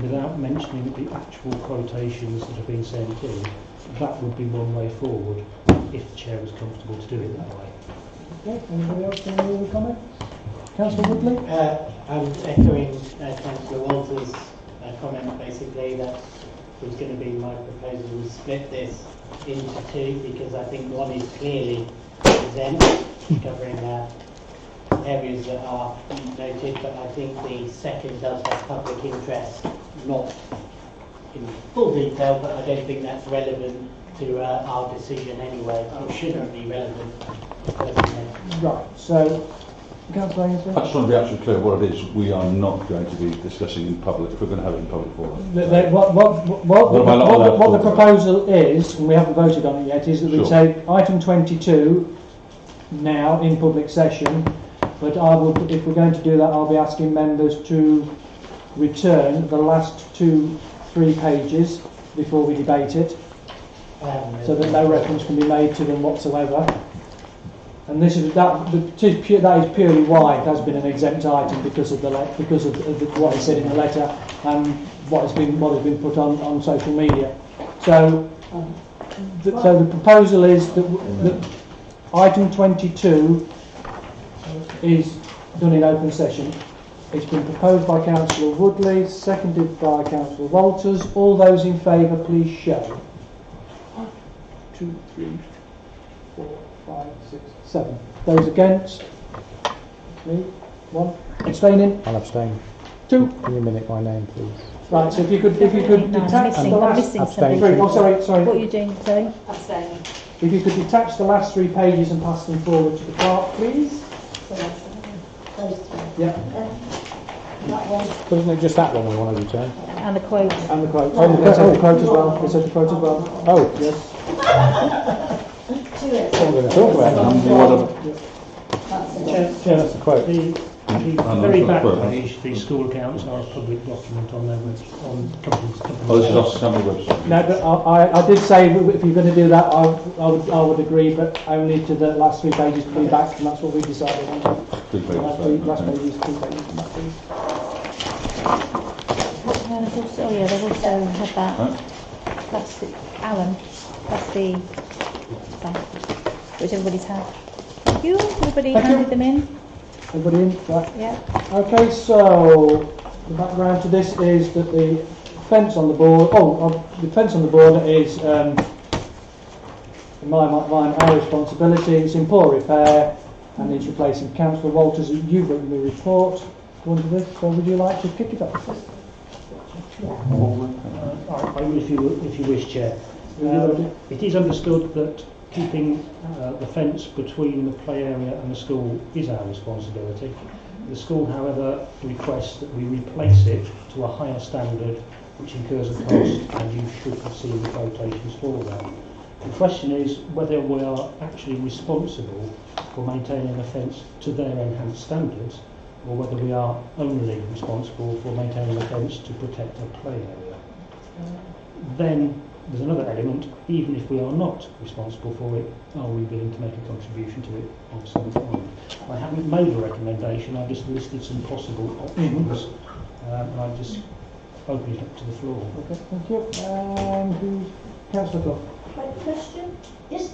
without mentioning the actual quotations that have been sent in, that would be one way forward if the chair was comfortable to do it that way. Okay, anybody else have any other comment? Councillor Woodley? I'm echoing Councillor Walters' comment basically that it was going to be my proposal to split this into two because I think one is clearly exempt, covering areas that are noted, but I think the second does have public interest, not in full detail, but I don't think that's relevant to our decision anyway. It shouldn't be relevant. Right, so, Councillor Ainsworth? I just want to be absolutely clear what it is we are not going to be discussing in public, if we're going to have it in public forum. What the proposal is, and we haven't voted on it yet, is that we take item 22 now in public session, but I will, if we're going to do that, I'll be asking members to return the last 2-3 pages before we debate it, so that no reference can be made to them whatsoever. And this is that is purely why it has been an exempt item because of what is said in the letter and what has been put on social media. So the proposal is that item 22 is done in open session. It's been proposed by Councillor Woodley, seconded by Councillor Walters. All those in favour, please show. 1, 2, 3, 4, 5, 6, 7. Those against? 3, 1. Abstaining? I'll abstain. 2. Can you minute my name, please? Right, so if you could detach the last... Abstain. 3. Oh, sorry. What are you doing, sorry? Abstain. If you could detach the last 3 pages and pass them forward to the clerk, please. Those three. Yeah. That one. But isn't it just that one we want to return? And the quote. And the quote. Oh, the quote as well. They said the quote as well. Oh, yes. To it. What we're going to talk about. That's it. Chair, That's the quote. The very back page, the school accounts are a public document on their on companies. Oh, this is off the company website. No, but I did say if you're going to do that, I would agree, but only to the last 3 pages to be back, and that's what we decided on. Last pages, 2 pages, and that please. They've also had that. That's the Alan. That's the which everybody's had. Thank you. Everybody handed them in. Everybody in? Right. Yeah. Okay, so the background to this is that the fence on the board. The fence on the board is in our responsibility. It's in poor repair and needs replacing. Councillor Walters, you've written the report. Go on to this. So would you like to kick it off? I will, if you wish, Chair. It is understood that keeping the fence between the play area and the school is our responsibility. The school, however, requests that we replace it to a higher standard, which incurs a cost, and you should see the quotations for that. The question is whether we are actually responsible for maintaining the fence to their enhanced standards, or whether we are only responsible for maintaining the fence to protect a play area. Then there's another element, even if we are not responsible for it, are we willing to make a contribution to it of some kind? I haven't made a recommendation, I've just listed some possible options. and I just open it up to the floor. Okay, thank you. And Councillor Clough. Right, question. Is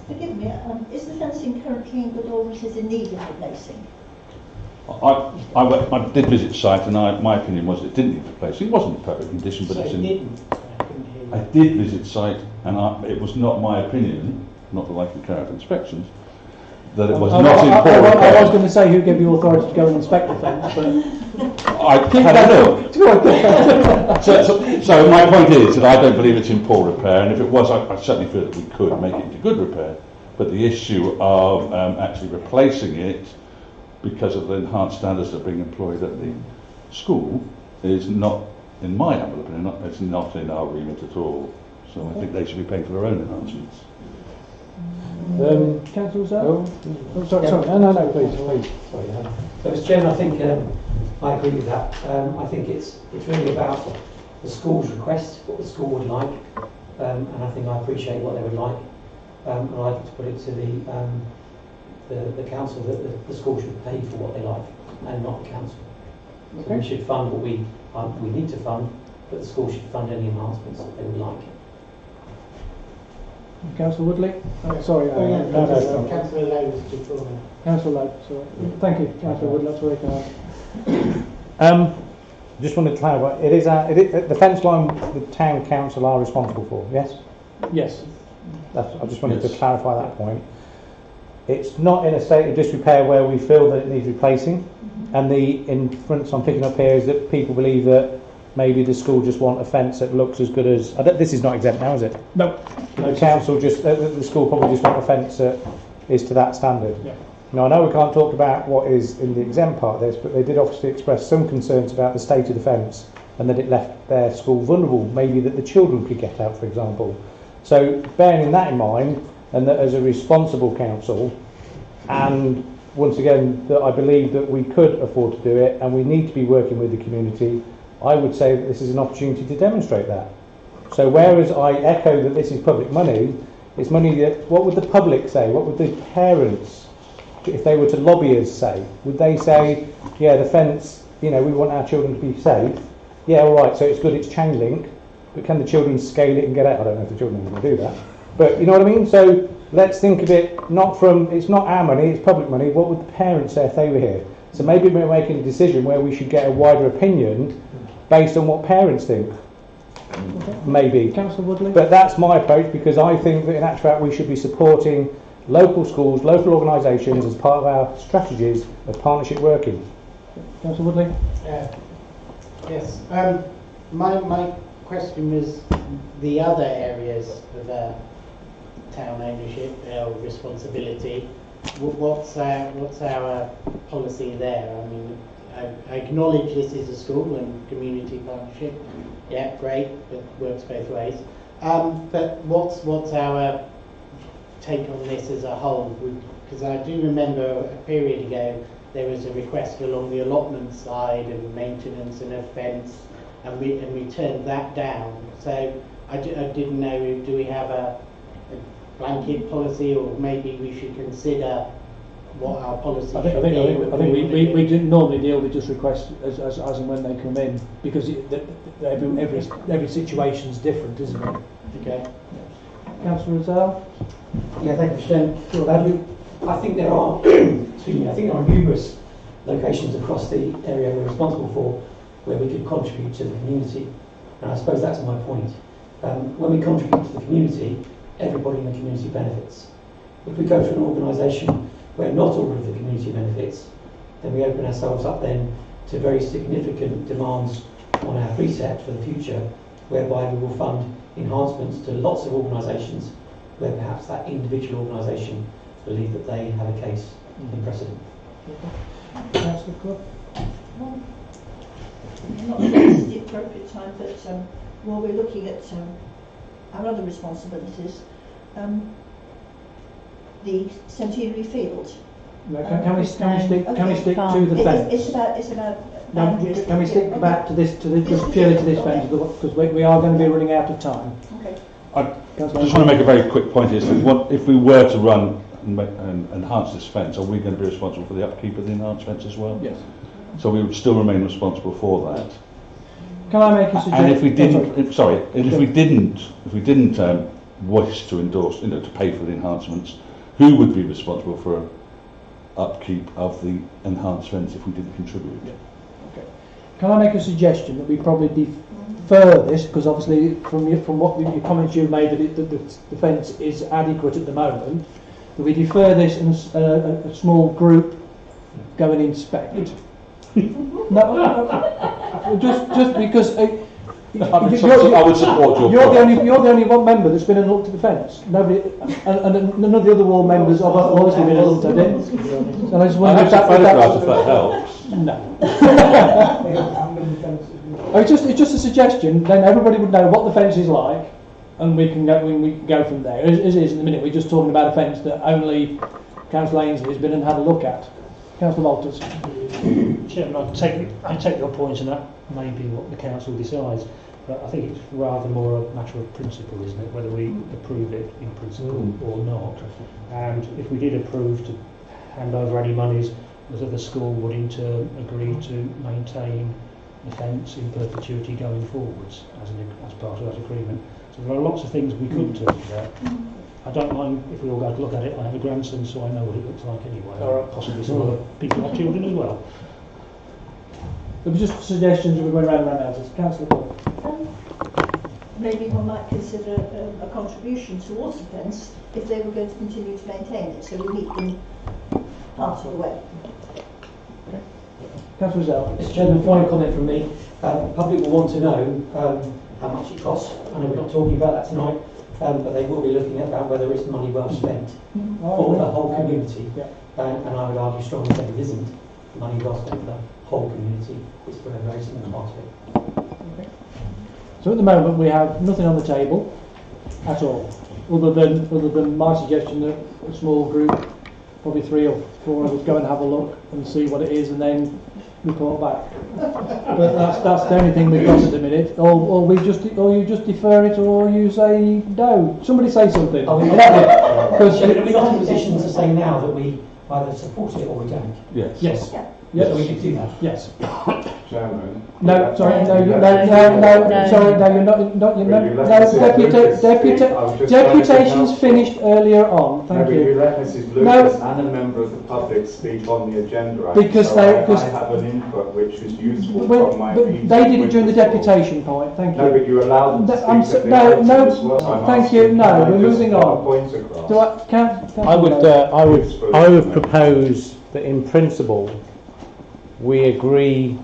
forgive me, is the fencing currently in good order? Is in need of replacing? I did visit site, and my opinion was it didn't need replacing. It wasn't in perfect condition, but So it's it in. didn't. I couldn't hear you. I did visit site, and it was not my opinion, not that I can carry out inspections, that it was not in poor I was repair. going to say who gave you authority to go and inspect the fence, but I had a look. So my point is that I don't believe it's in poor repair, and if it was, I certainly feel that we could make it into good repair. But the issue of actually replacing it because of the enhanced standards that are being employed at the school is not, in my humble opinion, it's not in our remit at all. So I think they should be paying for their own enhancements. Councillor Zell? Oh, Sorry, no, please. Sorry, so, Mr. Chairman, I think I agree with that. I think it's really about the school's request, what the school would like, and I think I appreciate what they would like. And I'd like to put it to the council that the school should pay for what they like, and not the council. So Okay. we should fund what we need to fund, but the school should fund any enhancements that they would like. Councillor Woodley? Sorry, Oh, yeah, no, no. Councillor Lowe was before me. Councillor Lowe, sorry. Thank you, Councillor Woodley, that's very kind. Just wanted to clarify, it is the fence line the town council are responsible for, yes? Yes. I just wanted Yes. to clarify that point. It's not in a state of disrepair where we feel that it needs replacing, and the inference I'm picking up here is that people believe that maybe the school just want a fence that looks as good as... this is not exempt now, is it? No. The council just... the school probably just want a fence that is to that standard. Yeah. Now, I know we can't talk about what is in the exempt part of this, but they did obviously express some concerns about the state of the fence and that it left their school vulnerable, maybe that the children could get out, for example. So, bearing that in mind, and that as a responsible council, and once again, that I believe that we could afford to do it and we need to be working with the community, I would say that this is an opportunity to demonstrate that. So whereas I echo that this is public money, it's money that, what would the public say? What would the parents, if they were to lobby us, say? Would they say, yeah, the fence, we want our children to be safe. Yeah, all right, so it's good, it's chain link, but can the children scale it and get out? I don't know if the children are going to do that. But you know what I mean? So let's think of it it's not our money, it's public money. What would the parents say if they were here? So maybe we're making a decision where we should get a wider opinion based on what parents think. Maybe. Councillor Woodley? But that's my approach, because I think that in actual fact we should be supporting local schools, local organisations as part of our strategies of partnership working. Councillor Woodley? Yes. My question was the other areas of town ownership or responsibility. What's our policy there? I mean, I acknowledge this is a school and community partnership. Yeah, great, it works both ways. But what's our take on this as a whole? Because I do remember a period ago there was a request along the allotment side and maintenance and a fence, and we turned that down. So I didn't know, do we have a blanket policy, or maybe we should consider what our policy should be? I think we didn't normally deal with just requests as and when they come in, because every situation's different, isn't it? Okay. Councillor Zell? Yeah, thank you, Mr. Chairman. I think there are, excuse me, I think there are numerous locations across the area we're responsible for where we could contribute to the community, and I suppose that's my point. When we contribute to the community, everybody in the community benefits. If we go to an organisation where not all of the community benefits, then we open ourselves up then to very significant demands on our precept for the future, whereby we will fund enhancements to lots of organisations where perhaps that individual organisation believe that they have a case in precedent. Councillor Clough? Not sure this is the appropriate time, but while we're looking at our other responsibilities, the centenary field. No, can we stick to the fence? It's about boundaries. Can we stick back to this, just purely to this fence, because we are going to be running out of time. Okay. I just want to make a very quick point here. So if we were to run and enhance this fence, are we going to be responsible for the upkeep of the enhanced fence as well? Yes. So we would still remain responsible for that. Can I make a suggestion? And if we didn't, if we didn't wish to endorse, to pay for the enhancements, who would be responsible for upkeep of the enhanced fence if we didn't contribute? Okay. Can I make a suggestion that we probably defer this, because obviously from what your comments you've made that the fence is adequate at the moment, that we defer this and a small group go and inspect. No, just because. I would support your point. You're the only one member that's been and looked at the fence. Nobody, and none of the other ward members have obviously been and looked at it. And I just wonder if that helps. No. It's just a suggestion. Then everybody would know what the fence is like, and we can go from there. As it is in the minute, we're just talking about a fence that only Councillor Ainsley has been and had a look at. Councillor Walters. Chairman, I take your point, and that may be what the council decides. But I think it's rather more a matter of principle, isn't it, whether we approve it in principle or not. And if we did approve to hand over any monies, whether the school would in turn agree to maintain the fence in perpetuity going forwards as part of that agreement. So there are lots of things we could talk about. I don't mind if we all go to look at it. I have a grandson, so I know what it looks like anyway. Or possibly some other people have children as well. There were just suggestions we went round houses. Councillor Paul. Maybe one might consider a contribution towards the fence if they were going to continue to maintain it, so we meet them part of the way. Councillor Zell. Mr. Chairman, final comment from me. The public will want to know how much it costs. I know we're not talking about that tonight, but they will be looking at that, whether it's money well spent for the whole community. And I would argue strongly that it isn't money well spent for the whole community. It's for a very small part of it. So at the moment we have nothing on the table at all, other than my suggestion that a small group, probably 3 or 4 of us, go and have a look and see what it is and then report back. But that's the only thing we've got at the minute. Or you just defer it, or you say no. Somebody say something. We're not in a position to say now that we either support it or we don't. Yes. Yes. Yes. So we can do that. Yes. Chairman. No, sorry, sorry, no, you're not, deputation's finished earlier on, thank you. You let Mrs. Lucas and a member of the public speak on the agenda. Because I have an input which was useful from my meeting. They did it during the deputation point, thank you. No, but you allowed them to speak at the items as well. Thank you, no, we're moving on. I would propose that in principle we agree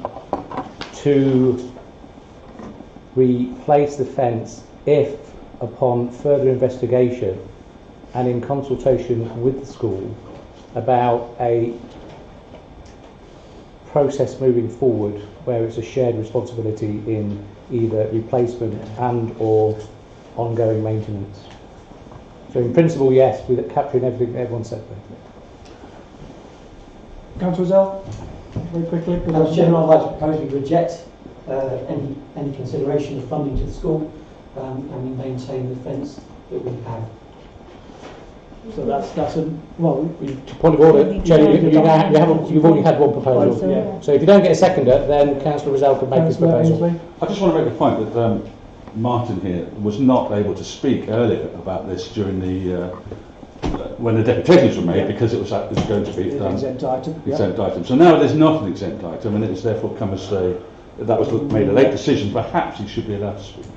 to replace the fence if, upon further investigation and in consultation with the school about a process moving forward where it's a shared responsibility in either replacement and or ongoing maintenance. So in principle, yes, with capturing everything everyone said there. Councillor Zell, very quickly. Mr. Chairman, I'd like to propose we reject any consideration of funding to the school and we maintain the fence that we have. So that's a point of order, Chair, you've already had one proposal. Yeah. So if you don't get a seconder, then Councillor Rizal can make his proposal. I just want to make a point that Martin here was not able to speak earlier about this during the when the deputations were made, because it was going to be exempt item. Exempt item. So now there's not an exempt item, and it has therefore come as that was made a late decision. Perhaps he should be allowed to speak.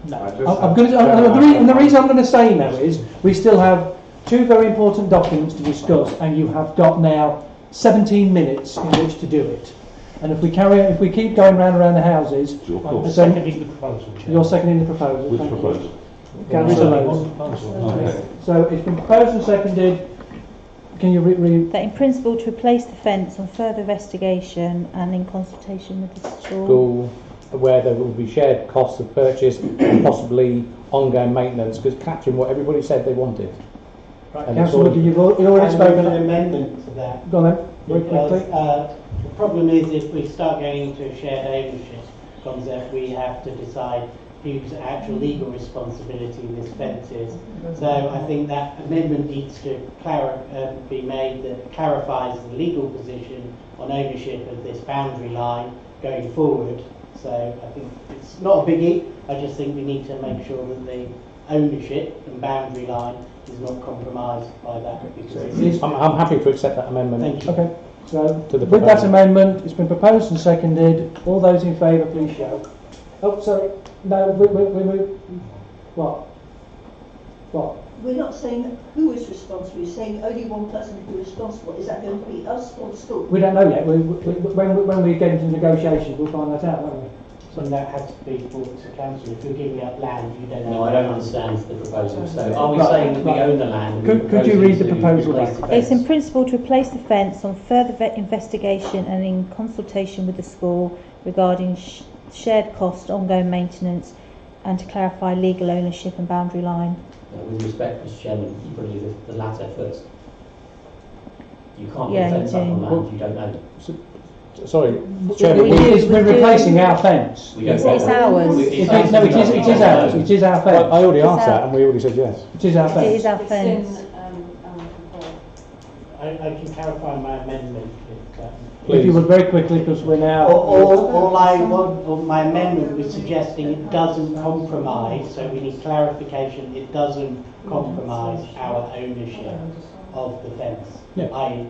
No, the reason I'm going to say no is we still have 2 very important documents to discuss, and you have got now 17 minutes in which to do it. And if we keep going round and round the houses, seconding the proposal. You're seconding the proposal. Which proposal? Okay. So it's been proposed and seconded. Can you read? That in principle to replace the fence on further investigation and in consultation with the school, where there will be shared costs of purchase and possibly ongoing maintenance, because capturing what everybody said they wanted. Right, Councillor, you've already spoken. An amendment to that. Go on then, very quickly. The problem is if we start going into a shared ownership concept, we have to decide whose actual legal responsibility this fence is. So I think that amendment needs to be made that clarifies the legal position on ownership of this boundary line going forward. So I think it's not a biggie, I just think we need to make sure that the ownership and boundary line is not compromised by that. Because I'm happy to accept that amendment. Thank you. Okay, so To the with that proposal. amendment, it's been proposed and seconded. All those in favour, please show. Oh, sorry. No, we what? What? We're not saying who is responsible, we're saying only one person who is responsible. Is that going to be us or the school? We don't know yet. When we get into negotiations, we'll find that out, won't we? So that has to be brought to council. If you're giving up land, you don't know. No, I don't understand the proposal. So are we saying that we own the land? Could you read the proposal Replace back? the It's in fence? principle to replace the fence on further investigation and in consultation with the school regarding shared cost, ongoing maintenance, and to clarify legal ownership and boundary line. With respect, Mr Chairman, you probably do the latter first. You can't Yeah, put a you fence up do. on land you don't own. Sorry, Chairman. We do. We're replacing our fence. We don't It's own ours. it. It is ours. It is our I fence. already It's asked that out. and we already said yes. It is our It fence. is our fence. I can clarify my amendment. If you would very quickly, because we're now. All I want, or my amendment was suggesting it doesn't compromise, so we need clarification, it doesn't compromise our ownership of the fence. Yeah.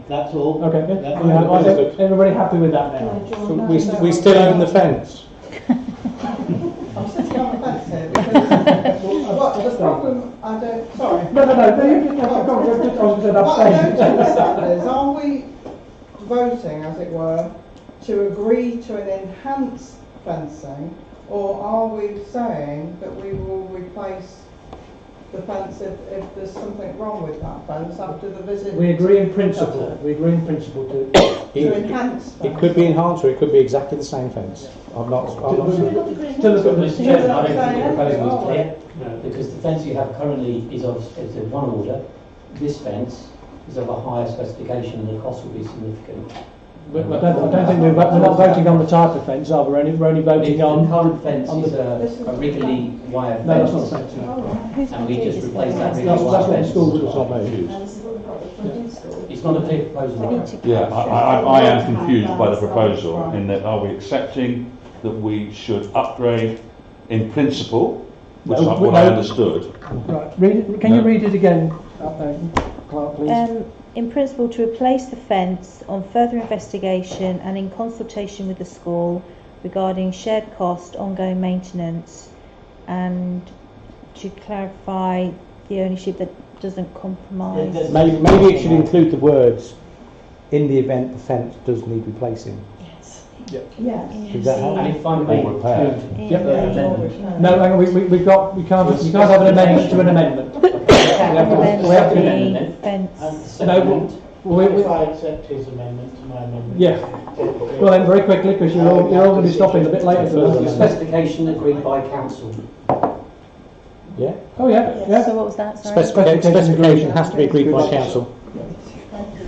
That's all. Okay. That's Yeah, all. I think everybody happy with that now? So we still own the fence. I'm sitting on the fence here because what the problem I don't. Sorry. No. What I don't understand is, are we voting, as it were, to agree to an enhanced fencing, or are we saying that we will replace the fence if there's something wrong with that fence after the visit? We agree in principle. We agree in principle to enhance. It could be enhanced or it could be exactly the same fence. I'm not sure. Still look at Mr. this. Chairman, I don't think the proposal is clear, because the fence you have currently is of one order. This fence is of a higher specification and the cost will be significant. I don't think we're not voting on the type of fence, are we? We're only voting The on. current fence on is the- a wriggly wire No, that's not fence, the fence. No. and we just replace that wriggly That's wire what the fence. school It's not me. It's not a clear proposal. Yeah, I am confused by the proposal in that are we accepting that we should upgrade in principle, which is what I understood. Right. Can you read it again, Clark, please? In principle, to replace the fence on further investigation and in consultation with the school regarding shared cost, ongoing maintenance, and to clarify the ownership that doesn't compromise. Maybe it should include the words, in the event the fence does need replacing. Yes. Does that help? And if I may, Or repair. Yep. amendment. No, hang on, we can't have an amendment to an amendment. We have to amend. The fence. No, If I accept his amendment to my amendment. Yeah. Well then, very quickly, because you're all going to be stopping a bit later for The us. specification agreed by council. Yeah? Oh yeah. So what was that? Sorry. Specification has to be agreed by council.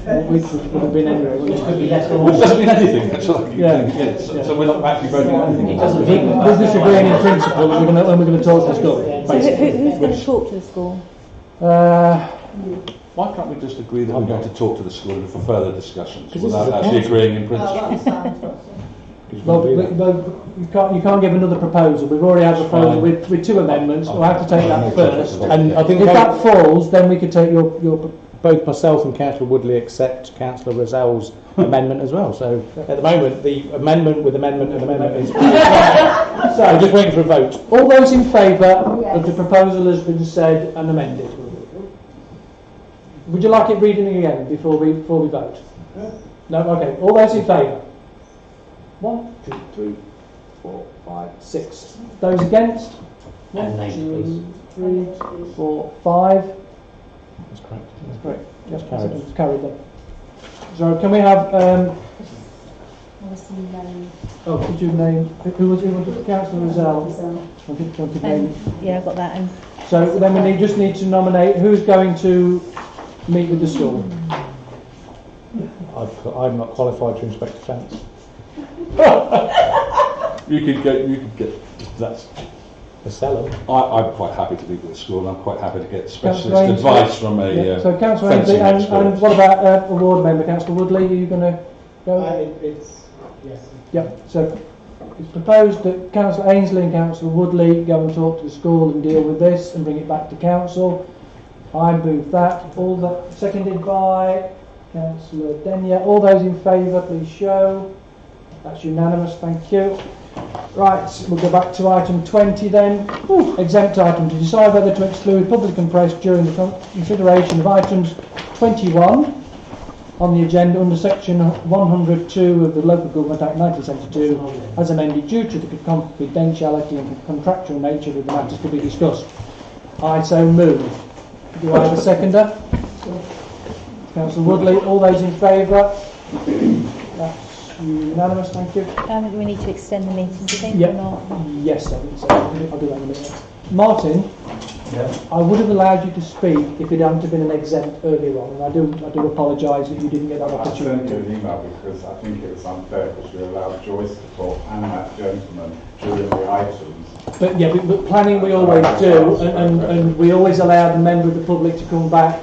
Which would have been anyway. Which could be less or Which more. doesn't mean anything. It's like, Yeah. So we're not actually voting on anything. It doesn't We're disagreeing in principle, and we're going to talk to the school. So who's going to talk to the school? Why can't we just agree that we're going to talk to the school for further discussions Because this without is a actually council. agreeing in Oh, principle? that sounds Well, you can't give another proposal. We've already had a proposal with two amendments. We'll have to take that first. And I think If that falls, then we could take your. both myself and Councillor Woodley accept Councillor Rozell's amendment as well. So at the moment, the amendment with amendment and amendment is. So we're just waiting for a vote. All those in favour of the proposal has been said and amended. Would you like it reading again before we vote? No. Okay. All those in favour. 1, 2, 3, 4, 5, 6. Those against? 1, And names, 2, 3, 4, 5. That's correct. That's correct. Yes, Carried. it's carried then. So can we have? Oh, could you name? Who was it? Councillor Rozell. Wanted name. Yeah, I've got that. And So then we just need to nominate who's going to meet with the school. I'm not qualified to inspect a fence. You could get that's. sell them. I'm quite happy to leave with the school, and I'm quite happy to get specialist Councillor Ainsley? advice from a Yeah. So Councillor fencing Ainsley, expert. and what about a ward member, Councillor Woodley? Are you going to go? It's, yes. Yep. So it's proposed that Councillor Ainsley and Councillor Woodley go and talk to the school and deal with this and bring it back to council. I move that. All that seconded by Councillor Denyer. All those in favour, please show. That's unanimous. Thank you. Right, we'll go back to item 20 then. Exempt item, to decide whether to exclude public and press during the consideration of items 21 on the agenda under section 102 of the Local Government Act 1972 as amended due to the confidentiality and contractual nature of the matters to be discussed. I so move. Do I have a seconder? Councillor Woodley, all those in favour? That's unanimous, thank you. Do we need to extend the meeting, do you think, Yep. or not? Yes, I think so. I'll do that in a minute. Martin, Yeah. I would have allowed you to speak if it hadn't have been an exempt earlier on, and I do apologise that you didn't get that I sent you opportunity. an email because I think it was unfair because you allowed Joyce to talk and that gentleman during the items. But yeah, but planning we always do, and we always allow the member of the public to come back